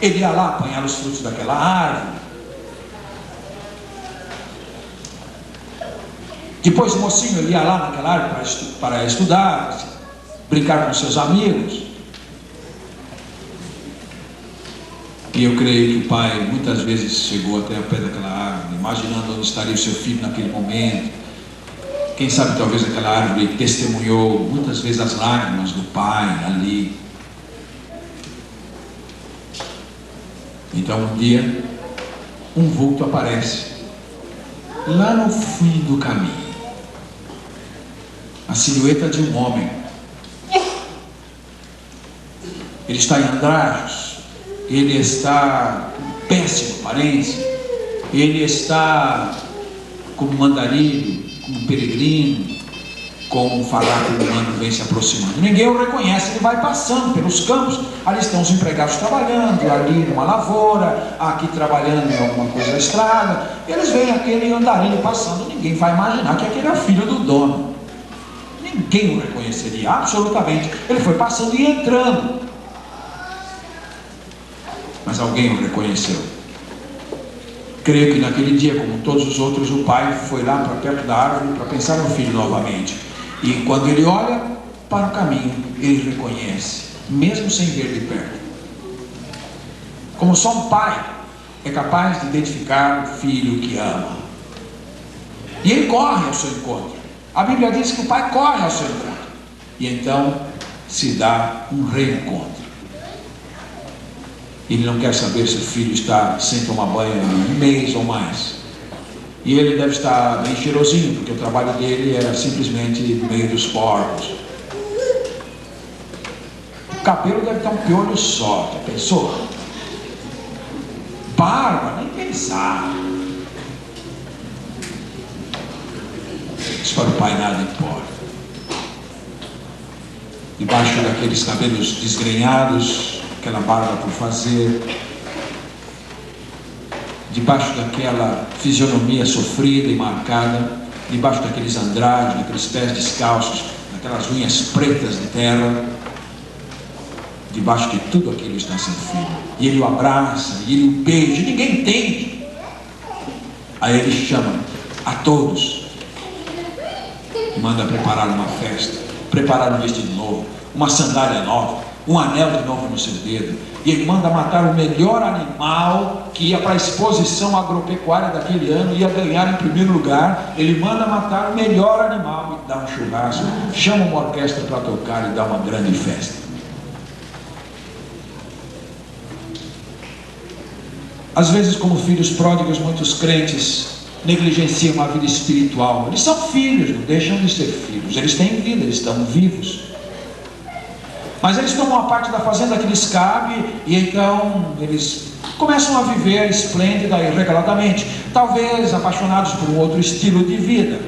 Ele ia lá apanhar os frutos daquela árvore. Depois o mocinho ele ia lá naquela árvore para estudar, brincar com seus amigos. E eu creio que o pai muitas vezes chegou até o pé daquela árvore, imaginando onde estaria o seu filho naquele momento. Quem sabe talvez aquela árvore testemunhou muitas vezes as lágrimas do pai ali. Então um dia, um vulto aparece lá no fim do caminho. A silhueta de um homem. Ele está em andrajos. Ele está com péssima aparência. Ele está como um andarilho, como um peregrino, como um farrapo humano vem se aproximando. Ninguém o reconhece, ele vai passando pelos campos. Ali estão os empregados trabalhando, ali numa lavoura, aqui trabalhando em alguma coisa da estrada. Eles veem aquele andarilho passando. Ninguém vai imaginar que aquele é filho do dono. Ninguém o reconheceria, absolutamente. Ele foi passando e entrando. Mas alguém o reconheceu. Creio que naquele dia, como todos os outros, o pai foi lá para perto da árvore para pensar no filho novamente. E quando ele olha para o caminho, ele reconhece, mesmo sem ver de perto. Como só um pai é capaz de identificar o filho que ama. E ele corre ao seu encontro. A Bíblia diz que o pai corre ao seu encontro. E então se dá um reencontro. Ele não quer saber se o filho está sem tomar banho há um mês ou mais. E ele deve estar bem cheirosinho, porque o trabalho dele era simplesmente no meio dos porcos. O cabelo deve estar um piolho só, já pensou? Barba, nem pensar. Isso para o pai nada importa. Debaixo daqueles cabelos desgrenhados, aquela barba por fazer, debaixo daquela fisionomia sofrida e marcada, debaixo daqueles andrajos, daqueles pés descalços, daquelas unhas pretas de terra, debaixo de tudo aquilo está seu filho. E ele o abraça, e ele o beija, e ninguém entende. Aí ele chama a todos e manda preparar uma festa, preparar um vestido novo, uma sandália nova, um anel de novo no seu dedo. E ele manda matar o melhor animal que ia para a exposição agropecuária daquele ano, ia ganhar em primeiro lugar. Ele manda matar o melhor animal e dá um churrasco, chama uma orquestra para tocar e dá uma grande festa. Às vezes, como filhos pródigos, muitos crentes negligenciam a vida espiritual. Eles são filhos, não deixam de ser filhos. Eles têm vida, eles estão vivos. Mas eles tomam a parte da fazenda que lhes cabe, e então eles começam a viver esplêndida e regaladamente, talvez apaixonados por um outro estilo de vida.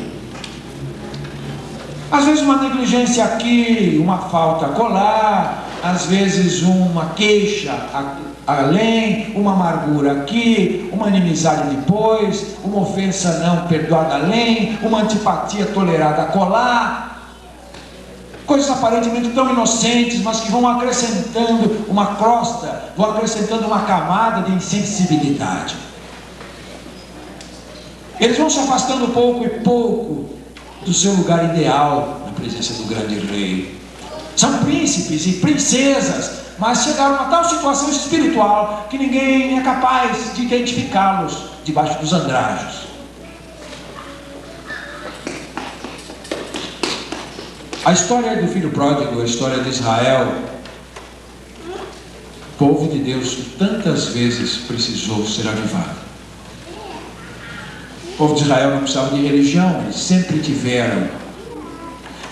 Às vezes uma negligência aqui, uma falta acolá, às vezes uma queixa além, uma amargura aqui, uma inimizade depois, uma ofensa não perdoada além, uma antipatia tolerada acolá. Coisas aparentemente tão inocentes, mas que vão acrescentando uma crosta, vão acrescentando uma camada de insensibilidade. Eles vão se afastando pouco e pouco do seu lugar ideal na presença do grande rei. São príncipes e princesas, mas chegaram a tal situação espiritual que ninguém é capaz de identificá-los debaixo dos andrajos. A história do filho pródigo, a história de Israel, o povo de Deus que tantas vezes precisou ser avivado. O povo de Israel não precisava de religião, eles sempre tiveram.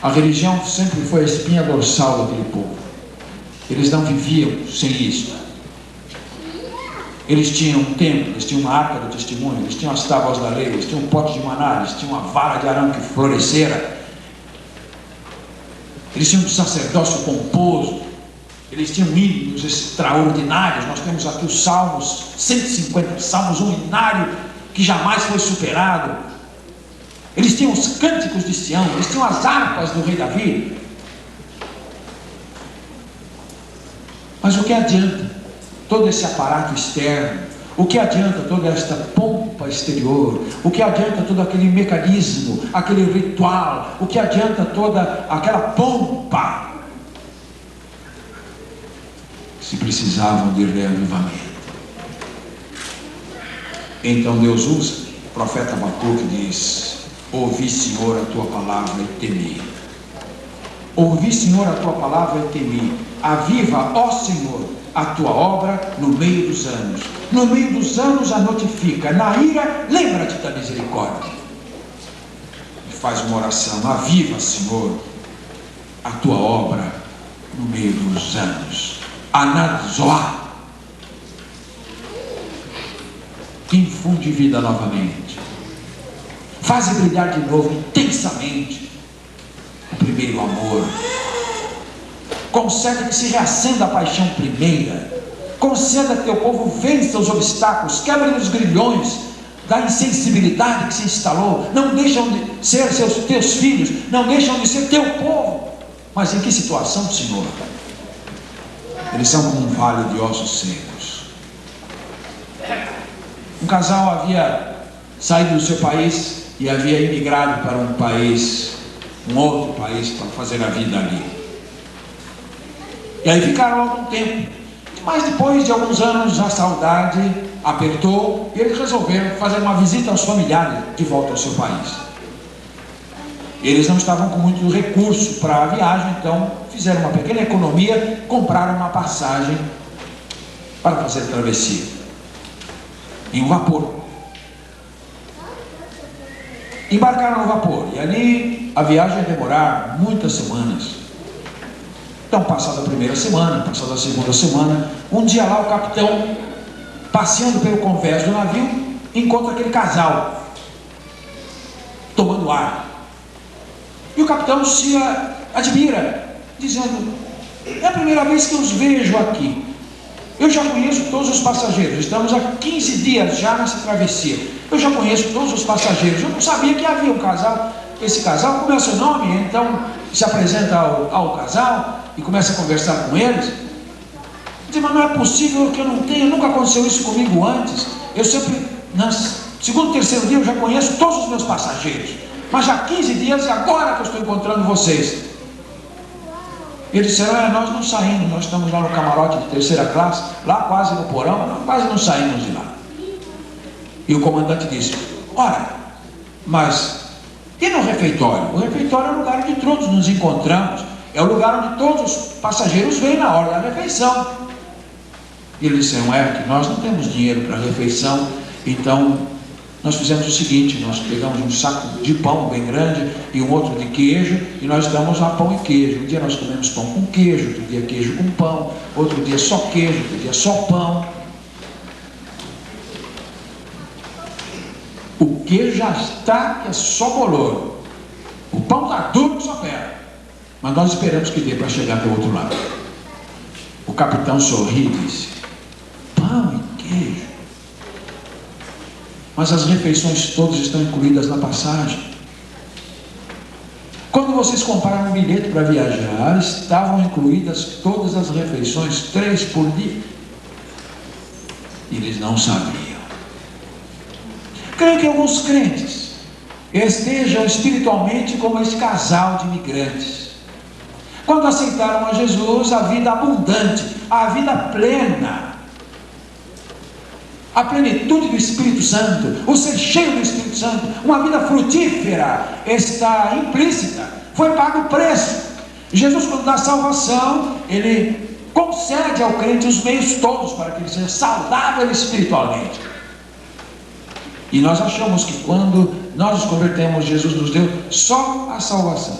A religião sempre foi a espinha dorsal daquele povo. Eles não viviam sem isso. Eles tinham um templo, eles tinham uma arca do testemunho, eles tinham as tábuas da lei, eles tinham um pote de maná, eles tinham uma vara de Arão que florescera, eles tinham um sacerdócio pomposo, eles tinham hinos extraordinários. Nós temos aqui os Salmos 150 Salmos, um hinário que jamais foi superado. Eles tinham os cânticos de Sião, eles tinham as harpas do rei Davi. Mas o que adianta todo esse aparato externo? O que adianta toda esta pompa exterior? O que adianta todo aquele mecanismo, aquele ritual? O que adianta toda aquela pompa? Se precisavam de reavivamento. Então Deus usa, o profeta Abacuque diz: ouvi, Senhor, a tua palavra e temi. Ouvi, Senhor, a tua palavra e temi. Aviva, ó Senhor, a tua obra no meio dos anos. No meio dos anos a notifica. Na ira, lembra-te da misericórdia. E faz uma oração: aviva, Senhor, a tua obra no meio dos anos. Anazoá. Infunde vida novamente. Faz brilhar de novo intensamente o primeiro amor. Concede que se reacenda a paixão primeira. Conceda que teu povo vença os obstáculos, quebre os grilhões da insensibilidade que se instalou. Não deixam de ser teus filhos, não deixam de ser teu povo. Mas em que situação, Senhor? Eles são como um vale de ossos secos. Um casal havia saído do seu país e havia imigrado para um país, um outro país, para fazer a vida ali. E aí ficaram algum tempo. Mas depois de alguns anos a saudade apertou e eles resolveram fazer uma visita aos familiares de volta ao seu país. Eles não estavam com muito recurso para a viagem, então fizeram uma pequena economia, compraram uma passagem para fazer a travessia em um vapor. Embarcaram no vapor e ali a viagem ia demorar muitas semanas. Então, passada a primeira semana, passada a segunda semana, um dia lá o capitão, passeando pelo convés do navio, encontra aquele casal tomando ar. E o capitão se admira, dizendo: é a primeira vez que os vejo aqui. Eu já conheço todos os passageiros, estamos há 15 dias já nessa travessia. Eu já conheço todos os passageiros, eu não sabia que havia um casal. Esse casal, como é o seu nome? Então se apresenta ao casal e começa a conversar com eles. Diz: mas não é possível que eu não tenha, nunca aconteceu isso comigo antes. Eu sempre, no segundo, terceiro dia, eu já conheço todos os meus passageiros. Mas já há 15 dias e agora que eu estou encontrando vocês. Eles disseram: nós não saímos, nós estamos lá no camarote de terceira classe, lá quase no porão, nós quase não saímos de lá. E o comandante disse: ora, mas e no refeitório? O refeitório é o lugar onde todos nos encontramos, é o lugar onde todos os passageiros vêm na hora da refeição. E eles disseram: que nós não temos dinheiro para a refeição, então nós fizemos o seguinte: nós pegamos um saco de pão bem grande e um outro de queijo, e nós damos lá pão e queijo. Um dia nós comemos pão com queijo, outro dia queijo com pão, outro dia só queijo, outro dia só pão. O queijo já está, que é só bolor. O pão está duro que só pega. Mas nós esperamos que dê para chegar até o outro lado. O capitão sorri e disse: pão e queijo. Mas as refeições todas estão incluídas na passagem. Quando vocês compraram um bilhete para viajar, estavam incluídas todas as refeições, 3 por dia. E eles não sabiam. Creio que alguns crentes estejam espiritualmente como esse casal de imigrantes. Quando aceitaram a Jesus, a vida abundante, a vida plena, a plenitude do Espírito Santo, o ser cheio do Espírito Santo, uma vida frutífera está implícita. Foi pago o preço. Jesus, quando dá salvação, Ele concede ao crente os meios todos para que ele seja saudável espiritualmente. E nós achamos que quando nós nos convertemos, Jesus nos deu só a salvação.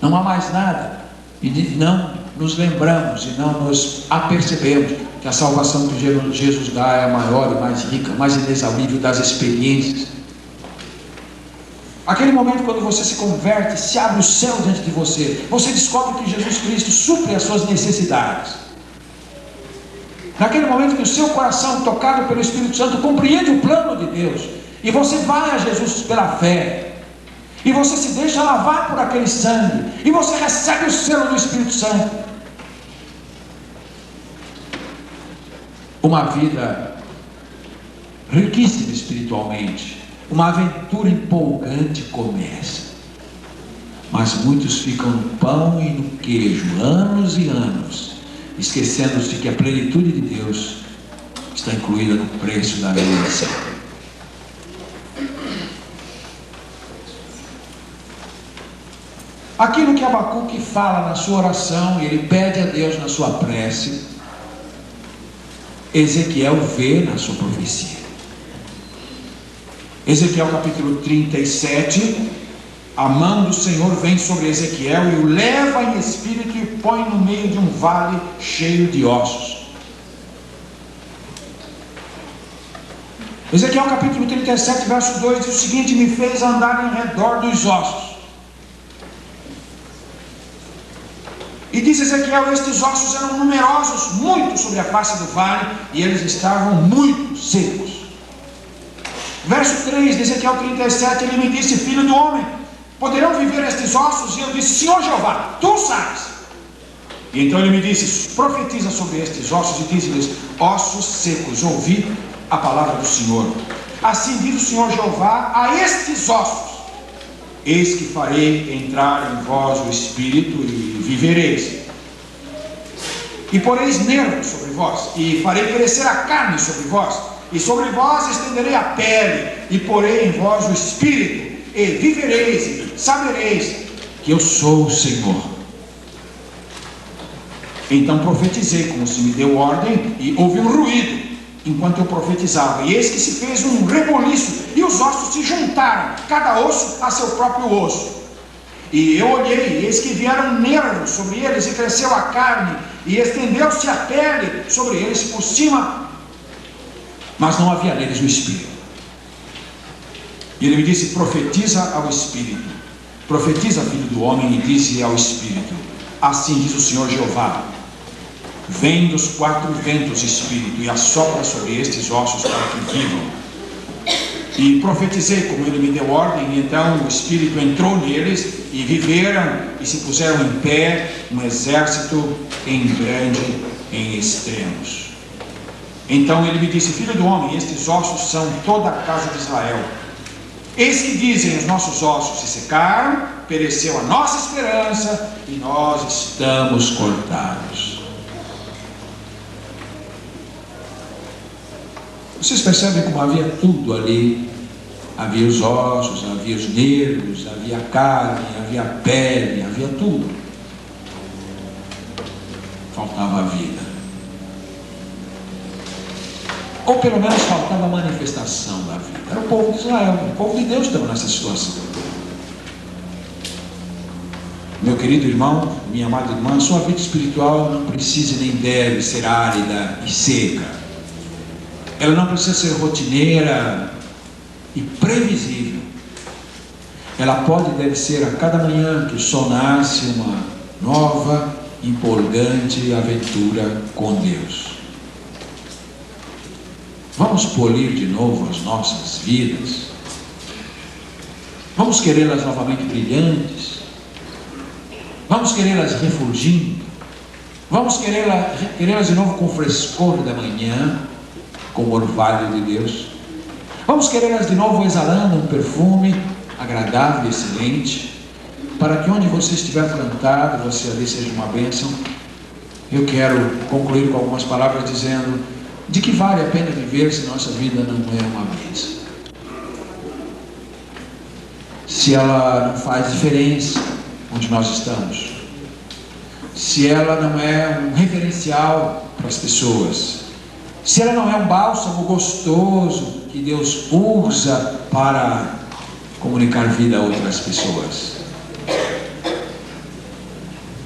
Não há mais nada. e não nos lembramos e não nos apercebemos que a salvação que Jesus dá é a maior e mais rica, mais inexaurível das experiências. Aquele momento quando você se converte, se abre o céu diante de você, você descobre que Jesus Cristo supre as suas necessidades. Naquele momento que o seu coração, tocado pelo Espírito Santo, compreende o plano de Deus, e você vai a Jesus pela fé, e você se deixa lavar por aquele sangue, e você recebe o selo do Espírito Santo. Uma vida riquíssima espiritualmente, uma aventura empolgante começa, mas muitos ficam no pão e no queijo, anos e anos, esquecendo-se de que a plenitude de Deus está incluída no preço da redenção. Aquilo que Abacuque fala na sua oração, e ele pede a Deus na sua prece, Ezequiel vê na sua profecia. Ezequiel capítulo 37, a mão do Senhor vem sobre Ezequiel e o leva em espírito e põe no meio de um vale cheio de ossos. Ezequiel capítulo 37, verso 2 diz o seguinte: me fez andar em redor dos ossos. E diz Ezequiel: estes ossos eram numerosos, muito sobre a face do vale, e eles estavam muito secos. Verso 3 de Ezequiel 37, ele me disse: filho do homem, poderão viver estes ossos? E eu disse: Senhor Jeová, tu sabes. E então ele me disse: profetiza sobre estes ossos e diz-lhes: ossos secos, ouvi a palavra do Senhor. Assim diz o Senhor Jeová a estes ossos: eis que farei entrar em vós o Espírito e vivereis, e poreis nervos sobre vós, e farei crescer a carne sobre vós, e sobre vós estenderei a pele, e porei em vós o Espírito, e vivereis, e sabereis que eu sou o Senhor. Então profetizei como se me deu ordem, e houve um ruído enquanto eu profetizava, e eis que se fez um reboliço, e os ossos se juntaram, cada osso a seu próprio osso. E eu olhei, e eis que vieram nervos sobre eles, e cresceu a carne, e estendeu-se a pele sobre eles por cima, mas não havia neles o Espírito. E ele me disse: profetiza ao Espírito, profetiza, filho do homem, e disse ao Espírito: assim diz o Senhor Jeová, vem dos quatro ventos, Espírito, e assopra sobre estes ossos para que vivam. E profetizei como ele me deu ordem, e então o Espírito entrou neles, e viveram, e se puseram em pé, um exército em grande, em extremos. Então ele me disse: filho do homem, estes ossos são toda a casa de Israel. Eis que dizem: os nossos ossos se secaram, pereceu a nossa esperança, e nós estamos cortados. Vocês percebem como havia tudo ali? Havia os ossos, havia os nervos, havia a carne, havia a pele, havia tudo. Faltava a vida. Ou pelo menos faltava a manifestação da vida. Era o povo de Israel, o povo de Deus estava nessa situação. Meu querido irmão, minha amada irmã, sua vida espiritual não precisa nem deve ser árida e seca. Ela não precisa ser rotineira e previsível. Ela pode e deve ser a cada manhã que o sol nasce uma nova, empolgante aventura com Deus. Vamos polir de novo as nossas vidas. Vamos querê-las novamente brilhantes. Vamos querê-las refulgindo. Vamos querê-las de novo com o frescor da manhã, com o orvalho de Deus. Vamos querê-las de novo exalando um perfume agradável e excelente, para que onde você estiver plantado, você ali seja uma bênção. Eu quero concluir com algumas palavras dizendo de que vale a pena viver se nossa vida não é uma bênção, se ela não faz diferença onde nós estamos, se ela não é um referencial para as pessoas, se ela não é um bálsamo gostoso que Deus usa para comunicar vida a outras pessoas.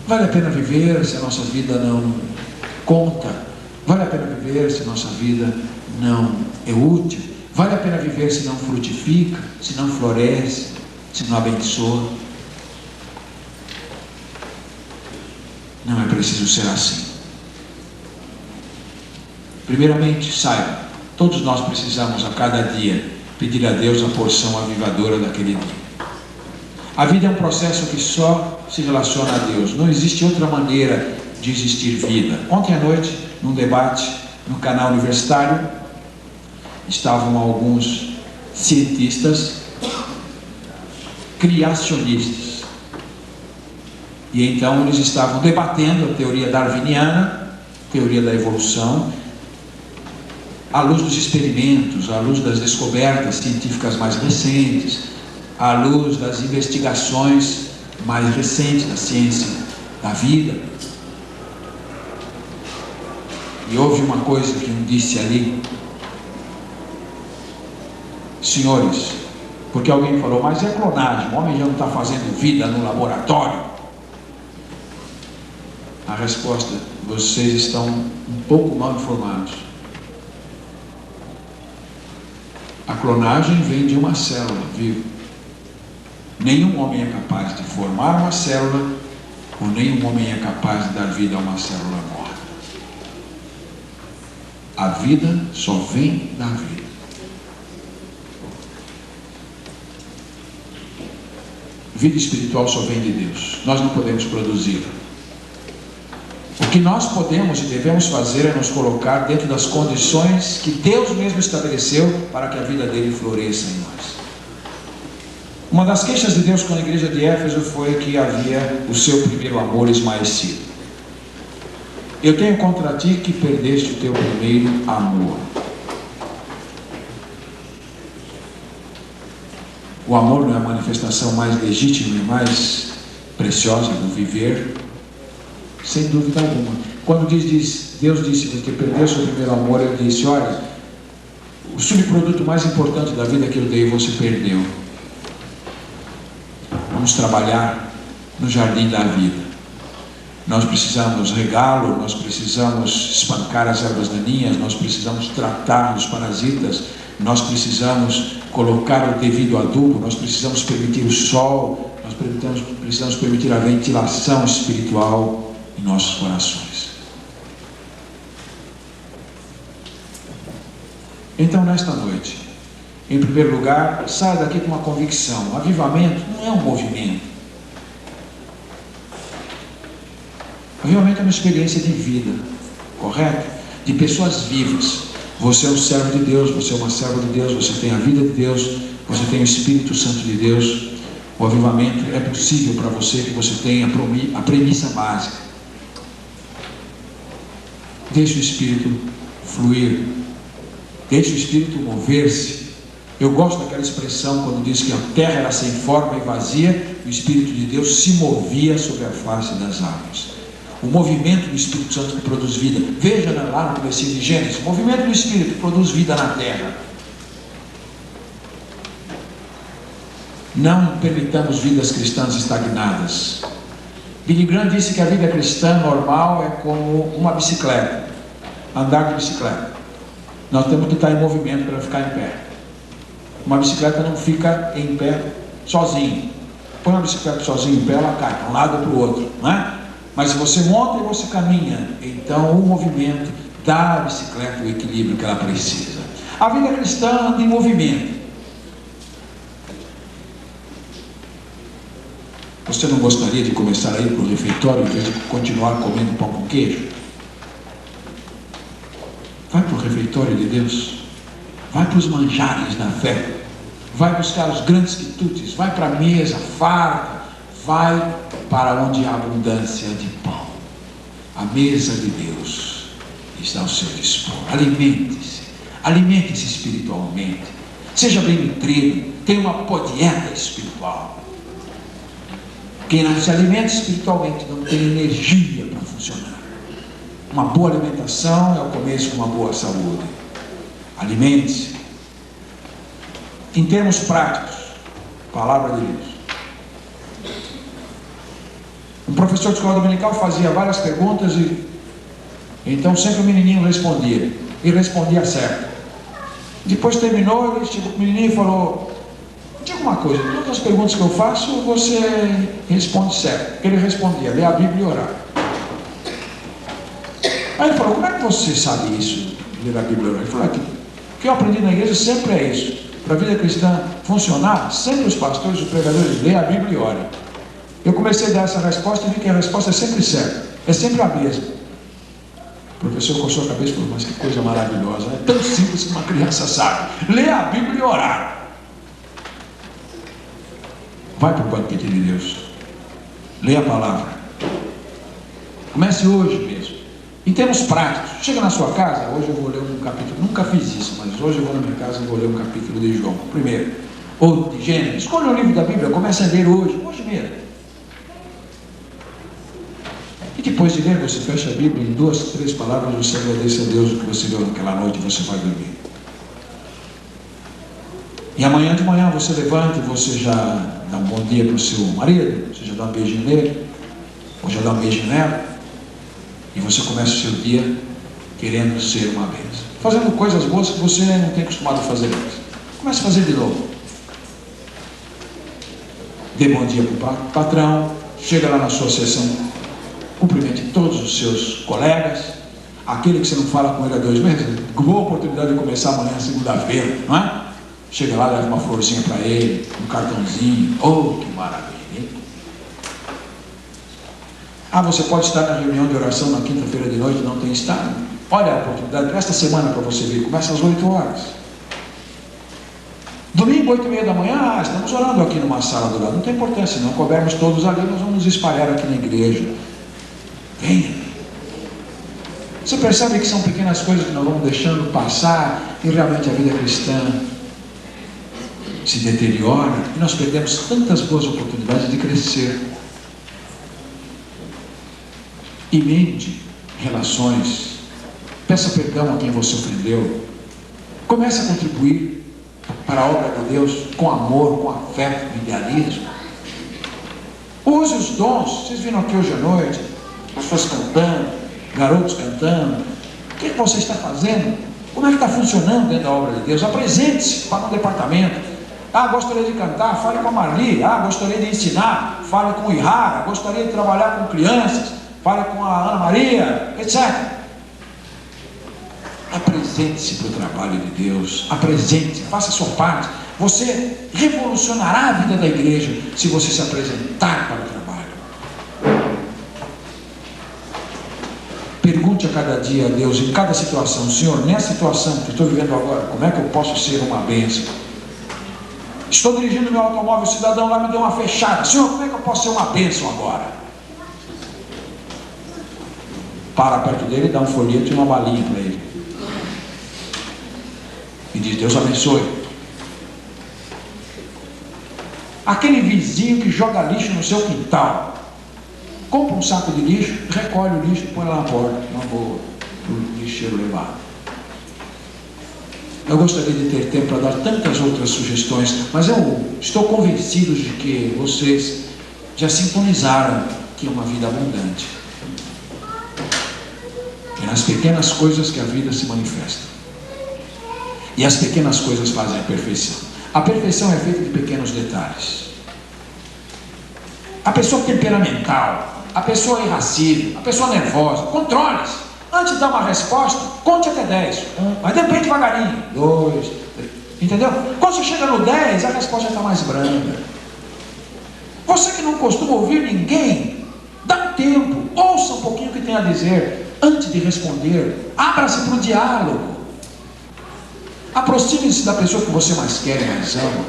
Vale a pena viver se a nossa vida não conta? Vale a pena viver se a nossa vida não é útil? Vale a pena viver se não frutifica, se não floresce, se não abençoa? Não é preciso ser assim. Primeiramente, saiba, todos nós precisamos a cada dia pedir a Deus a porção avivadora daquele dia. A vida é um processo que só se relaciona a Deus. Não existe outra maneira de existir vida. Ontem à noite, num debate no canal universitário, estavam alguns cientistas criacionistas. E então eles estavam debatendo a teoria darwiniana, teoria da evolução, à luz dos experimentos, à luz das descobertas científicas mais recentes, à luz das investigações mais recentes da ciência da vida. E houve uma coisa que um disse ali: senhores, porque alguém falou, mas é clonagem, o homem já não está fazendo vida no laboratório. A resposta: vocês estão um pouco mal informados. A clonagem vem de uma célula viva. Nenhum homem é capaz de formar uma célula, ou nenhum homem é capaz de dar vida a uma célula morta. A vida só vem da vida. Vida espiritual só vem de Deus. Nós não podemos produzir. O que nós podemos e devemos fazer é nos colocar dentro das condições que Deus mesmo estabeleceu para que a vida dele floresça em nós. Uma das queixas de Deus com a igreja de Éfeso foi que havia o seu primeiro amor esmaecido. Eu tenho contra ti que perdeste o teu primeiro amor. O amor não é a manifestação mais legítima e mais preciosa do viver? Sem dúvida alguma. Quando Deus disse que perdeu o seu primeiro amor, ele disse: olha, o subproduto mais importante da vida que eu dei, você perdeu. Vamos trabalhar no jardim da vida. Nós precisamos regá-lo, nós precisamos espancar as ervas daninhas, nós precisamos tratar os parasitas, nós precisamos colocar o devido adubo, nós precisamos permitir o sol, nós precisamos permitir a ventilação espiritual em nossos corações. Então, nesta noite, em primeiro lugar, saia daqui com uma convicção: avivamento não é um movimento. Avivamento é uma experiência de vida, correto? De pessoas vivas. Você é um servo de Deus, você é uma serva de Deus, você tem a vida de Deus, você tem o Espírito Santo de Deus. O avivamento é possível para você que você tenha a premissa básica. Deixe o Espírito fluir, deixe o Espírito mover-se. Eu gosto daquela expressão quando diz que a terra era sem forma e vazia, o Espírito de Deus se movia sobre a face das águas. O movimento do Espírito Santo que produz vida. Veja lá no versículo de Gênesis: o movimento do Espírito que produz vida na terra. Não permitamos vidas cristãs estagnadas. Billy Graham disse que a vida cristã normal é como uma bicicleta, andar de bicicleta. Nós temos que estar em movimento para ficar em pé. Uma bicicleta não fica em pé sozinha. Põe uma bicicleta sozinha em pé, ela cai para um lado ou para o outro, não é? Mas se você monta e você caminha, então o movimento dá à bicicleta o equilíbrio que ela precisa. A vida cristã anda em movimento. Você não gostaria de começar a ir para o refeitório em vez de continuar comendo pão com queijo? Vai para o refeitório de Deus. Vai para os manjares da fé. Vai buscar os grandes quitutes. Vai para a mesa farta. Vai para onde há abundância de pão. A mesa de Deus está ao seu dispor. Alimente-se. Alimente-se espiritualmente. Seja bem nutrido. Tenha uma boa dieta espiritual. Quem não se alimenta espiritualmente não tem energia para funcionar. Uma boa alimentação é o começo de uma boa saúde. Alimente-se. Em termos práticos, palavra de Deus. Um professor de escola dominical fazia várias perguntas e então sempre o menininho respondia. E respondia certo. Depois terminou, ele chegou pro menininho e falou: diga uma coisa, todas as perguntas que eu faço, você responde certo. Ele respondia: ler a Bíblia e orar. Aí ele falou: como é que você sabe isso, ler a Bíblia e orar? Ele falou: o que eu aprendi na igreja sempre é isso. Para a vida cristã funcionar, sempre os pastores e os pregadores leem a Bíblia e orem. Eu comecei a dar essa resposta e vi que a resposta é sempre certa, é sempre a mesma. O professor coçou a cabeça e falou: mas que coisa maravilhosa, é tão simples que uma criança sabe. Lê a Bíblia e orar. Vai para o banquete de Deus, lê a palavra, comece hoje mesmo. Em termos práticos, chega na sua casa, hoje eu vou ler um capítulo, nunca fiz isso, mas hoje eu vou na minha casa e vou ler um capítulo de João, primeiro, ou de Gênesis. Escolha um livro da Bíblia, comece a ler hoje mesmo. E depois de ler, você fecha a Bíblia, em 2, 3 palavras você agradece a Deus o que você viu naquela noite e você vai dormir. E amanhã de manhã você levanta e você já dá um bom dia para o seu marido, você já dá um beijinho nele, ou já dá um beijinho nela, e você começa o seu dia querendo ser uma bênção, fazendo coisas boas que você não tem acostumado a fazer antes. Comece a fazer de novo. Dê bom dia para o patrão, chega lá na sua sessão, cumprimente todos os seus colegas, aquele que você não fala com ele há 2 meses, boa oportunidade de começar amanhã, segunda-feira, não é? Chega lá, leva uma florzinha para ele, um cartãozinho. Oh, que maravilha, hein? Ah, você pode estar na reunião de oração na quinta-feira de noite e não tem estado? Olha a oportunidade, esta semana para você ver, começa às 8 horas. Domingo, 8h30 da manhã, estamos orando aqui numa sala do lado. Não tem importância, não coubermos todos ali, nós vamos nos espalhar aqui na igreja. Venha. Você percebe que são pequenas coisas que nós vamos deixando passar e realmente a vida cristã se deteriora e nós perdemos tantas boas oportunidades de crescer. Emende relações, peça perdão a quem você ofendeu, comece a contribuir para a obra de Deus com amor, com afeto, com idealismo. Use os dons. Vocês viram aqui hoje à noite pessoas cantando, garotos cantando. O que você está fazendo? Como é que está funcionando dentro da obra de Deus? Apresente-se para um departamento. Ah, gostaria de cantar, fale com a Marli. Ah, gostaria de ensinar, fale com o Ihara. Gostaria de trabalhar com crianças, fale com a Ana Maria, etc. Apresente-se para o trabalho de Deus. Apresente-se, faça a sua parte. Você revolucionará a vida da igreja se você se apresentar para o trabalho. Pergunte a cada dia a Deus, em cada situação: Senhor, nessa situação que eu estou vivendo agora, como é que eu posso ser uma bênção? Estou dirigindo meu automóvel, o cidadão lá me deu uma fechada. Senhor, como é que eu posso ser uma bênção agora? Para perto dele, dá um folheto e uma balinha para ele. E diz: Deus abençoe. Aquele vizinho que joga lixo no seu quintal, compra um saco de lixo, recolhe o lixo e põe lá na porta, uma boa, para o lixeiro levar. Eu gostaria de ter tempo para dar tantas outras sugestões, mas eu estou convencido de que vocês já sintonizaram que é uma vida abundante. É nas pequenas coisas que a vida se manifesta. E as pequenas coisas fazem a perfeição. A perfeição é feita de pequenos detalhes. A pessoa temperamental, a pessoa irascível, a pessoa nervosa, controle-se. Antes de dar uma resposta, conte até 10. Mas de repente devagarinho. 2, 3. Entendeu? Quando você chega no 10, a resposta está mais branda. Você que não costuma ouvir ninguém, dá um tempo, ouça um pouquinho o que tem a dizer. Antes de responder, abra-se para o diálogo. Aproxime-se da pessoa que você mais quer e mais ama.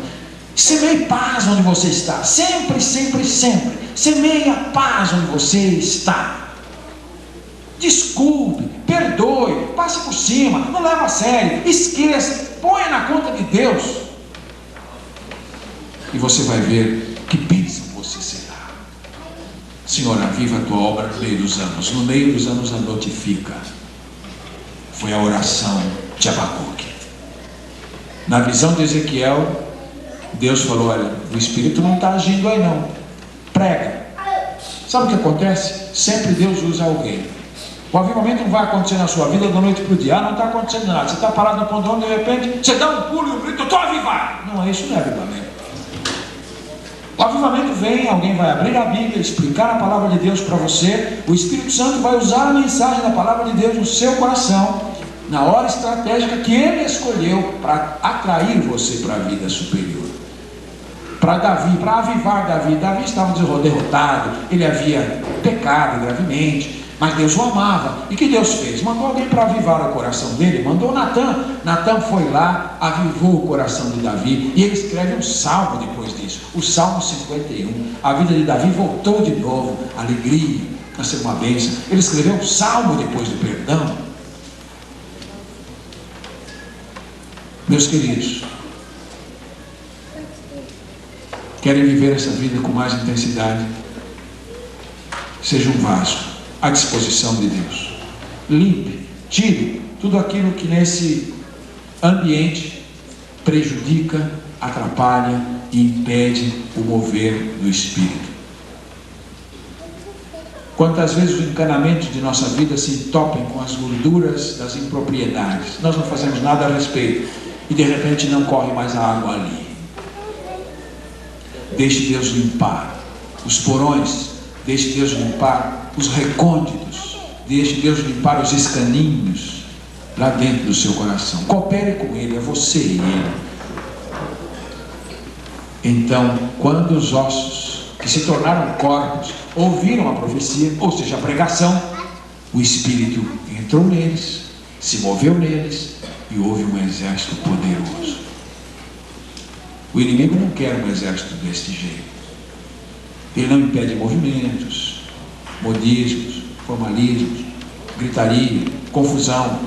Semeie paz onde você está. Sempre, sempre, sempre. Semeie a paz onde você está. Desculpe, perdoe, passe por cima, não leva a sério, esqueça, ponha na conta de Deus. E você vai ver que bênção você será. Senhor, aviva a tua obra no meio dos anos. No meio dos anos a notifica. Foi a oração de Abacuque. Na visão de Ezequiel, Deus falou: olha, o Espírito não está agindo aí não. Prega. Sabe o que acontece? Sempre Deus usa alguém. O avivamento não vai acontecer na sua vida da noite para o dia. Não está acontecendo nada. Você está parado no ponto, de repente, você dá um pulo e um grito, eu estou avivado. Não, isso não é avivamento. O avivamento vem, alguém vai abrir a Bíblia, explicar a palavra de Deus para você. O Espírito Santo vai usar a mensagem da palavra de Deus no seu coração, na hora estratégica que Ele escolheu para atrair você para a vida superior. Para Davi, para avivar Davi. Davi estava derrotado, ele havia pecado gravemente, mas Deus o amava. E o que Deus fez? Mandou alguém para avivar o coração dele, mandou Natã. Natã foi lá, avivou o coração de Davi, e ele escreve um salmo depois disso, o Salmo 51. A vida de Davi voltou de novo, alegria, a ser uma bênção. Ele escreveu um salmo depois do perdão. Meus queridos, querem viver essa vida com mais intensidade? Seja um vaso à disposição de Deus. Limpe, tire tudo aquilo que nesse ambiente prejudica, atrapalha e impede o mover do Espírito. Quantas vezes os encanamentos de nossa vida se entopem com as gorduras das impropriedades, nós não fazemos nada a respeito e de repente não corre mais a água ali. Deixe Deus limpar os porões, deixe Deus limpar os recônditos, deixe Deus limpar os escaninhos lá dentro do seu coração. Coopere com Ele, é você e Ele. Então, quando os ossos que se tornaram corpos ouviram a profecia, ou seja, a pregação, o Espírito entrou neles, se moveu neles e houve um exército poderoso. O inimigo não quer um exército deste jeito. Ele não impede movimentos, modismos, formalismos, gritaria, confusão,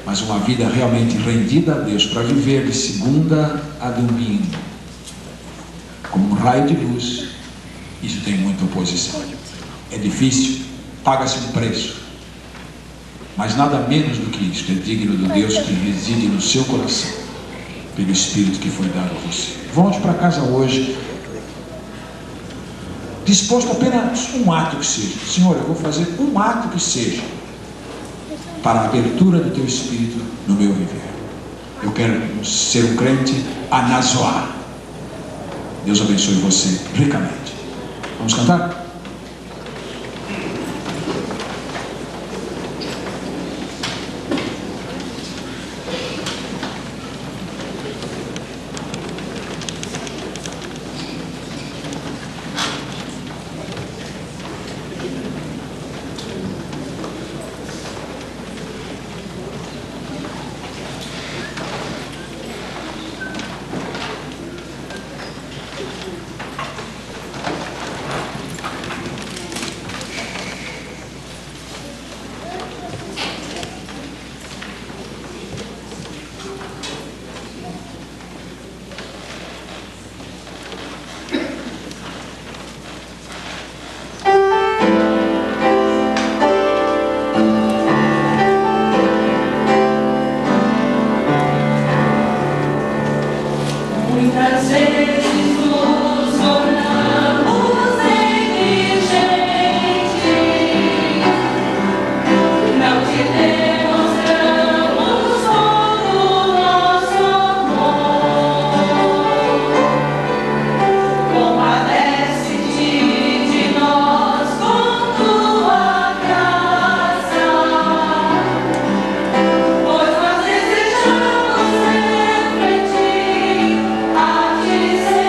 mas uma vida realmente rendida a Deus para viver de segunda a domingo, como um raio de luz. Isso tem muita oposição. É difícil, paga-se um preço, mas nada menos do que isso é digno do Deus que reside no seu coração, pelo Espírito que foi dado a você. Volte para casa hoje, disposto a apenas um ato que seja. Senhor, eu vou fazer um ato que seja para a abertura do teu Espírito no meu viver. Eu quero ser um crente anazoar. Deus abençoe você ricamente. Vamos cantar? Pois nós desejamos refletir a ti, Senhor.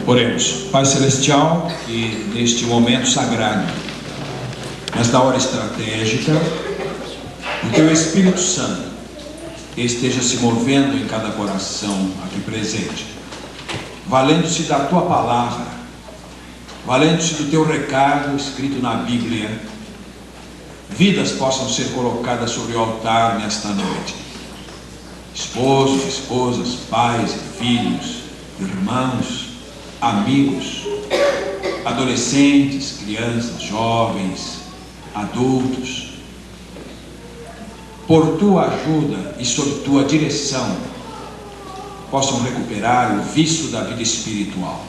Oremos. Pai Celestial, que neste momento sagrado, nesta hora estratégica, o Teu Espírito Santo esteja se movendo em cada coração aqui presente, valendo-se da Tua palavra, valendo-se do Teu recado escrito na Bíblia. Vidas possam ser colocadas sobre o altar nesta noite. Esposos, esposas, pais e filhos, irmãos, amigos, adolescentes, crianças, jovens, adultos, por Tua ajuda e sob Tua direção, possam recuperar o vício da vida espiritual,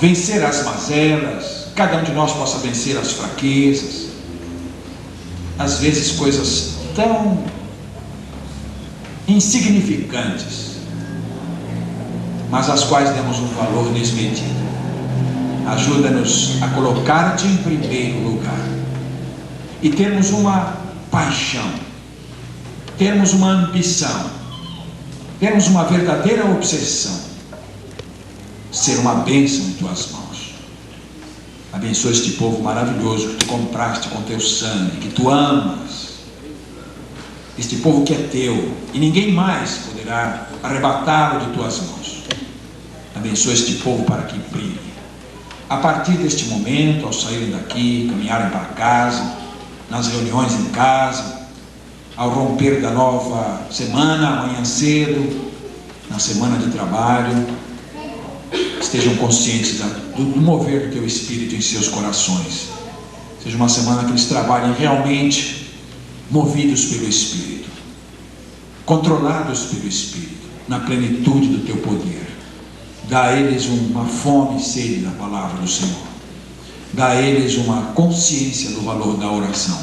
vencer as mazelas, cada um de nós possa vencer as fraquezas, às vezes coisas tão insignificantes, mas às quais damos um valor desmedido. Ajuda-nos a colocar-te em primeiro lugar e termos uma paixão, termos uma ambição, termos uma verdadeira obsessão, ser uma bênção em Tuas mãos. Abençoa este povo maravilhoso que Tu compraste com Teu sangue, que Tu amas, este povo que é Teu e ninguém mais poderá arrebatá-lo de Tuas mãos. Abençoa este povo para que brilhe. A partir deste momento, ao saírem daqui, caminharem para casa, nas reuniões em casa, ao romper da nova semana, amanhã cedo, na semana de trabalho, estejam conscientes do mover do Teu Espírito em seus corações. Seja uma semana que eles trabalhem realmente movidos pelo Espírito, controlados pelo Espírito, na plenitude do Teu poder. Dá a eles uma fome e sede da palavra do Senhor. Dá a eles uma consciência do valor da oração.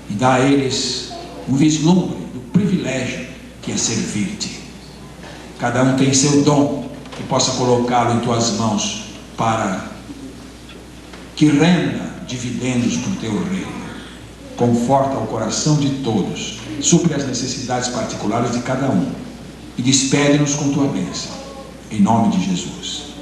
E dá a eles um vislumbre do privilégio que é servir-te. Cada um tem seu dom, que possa colocá-lo em Tuas mãos para que renda dividendos para o Teu reino. Conforta o coração de todos, supre as necessidades particulares de cada um e despede-nos com Tua bênção. Em nome de Jesus.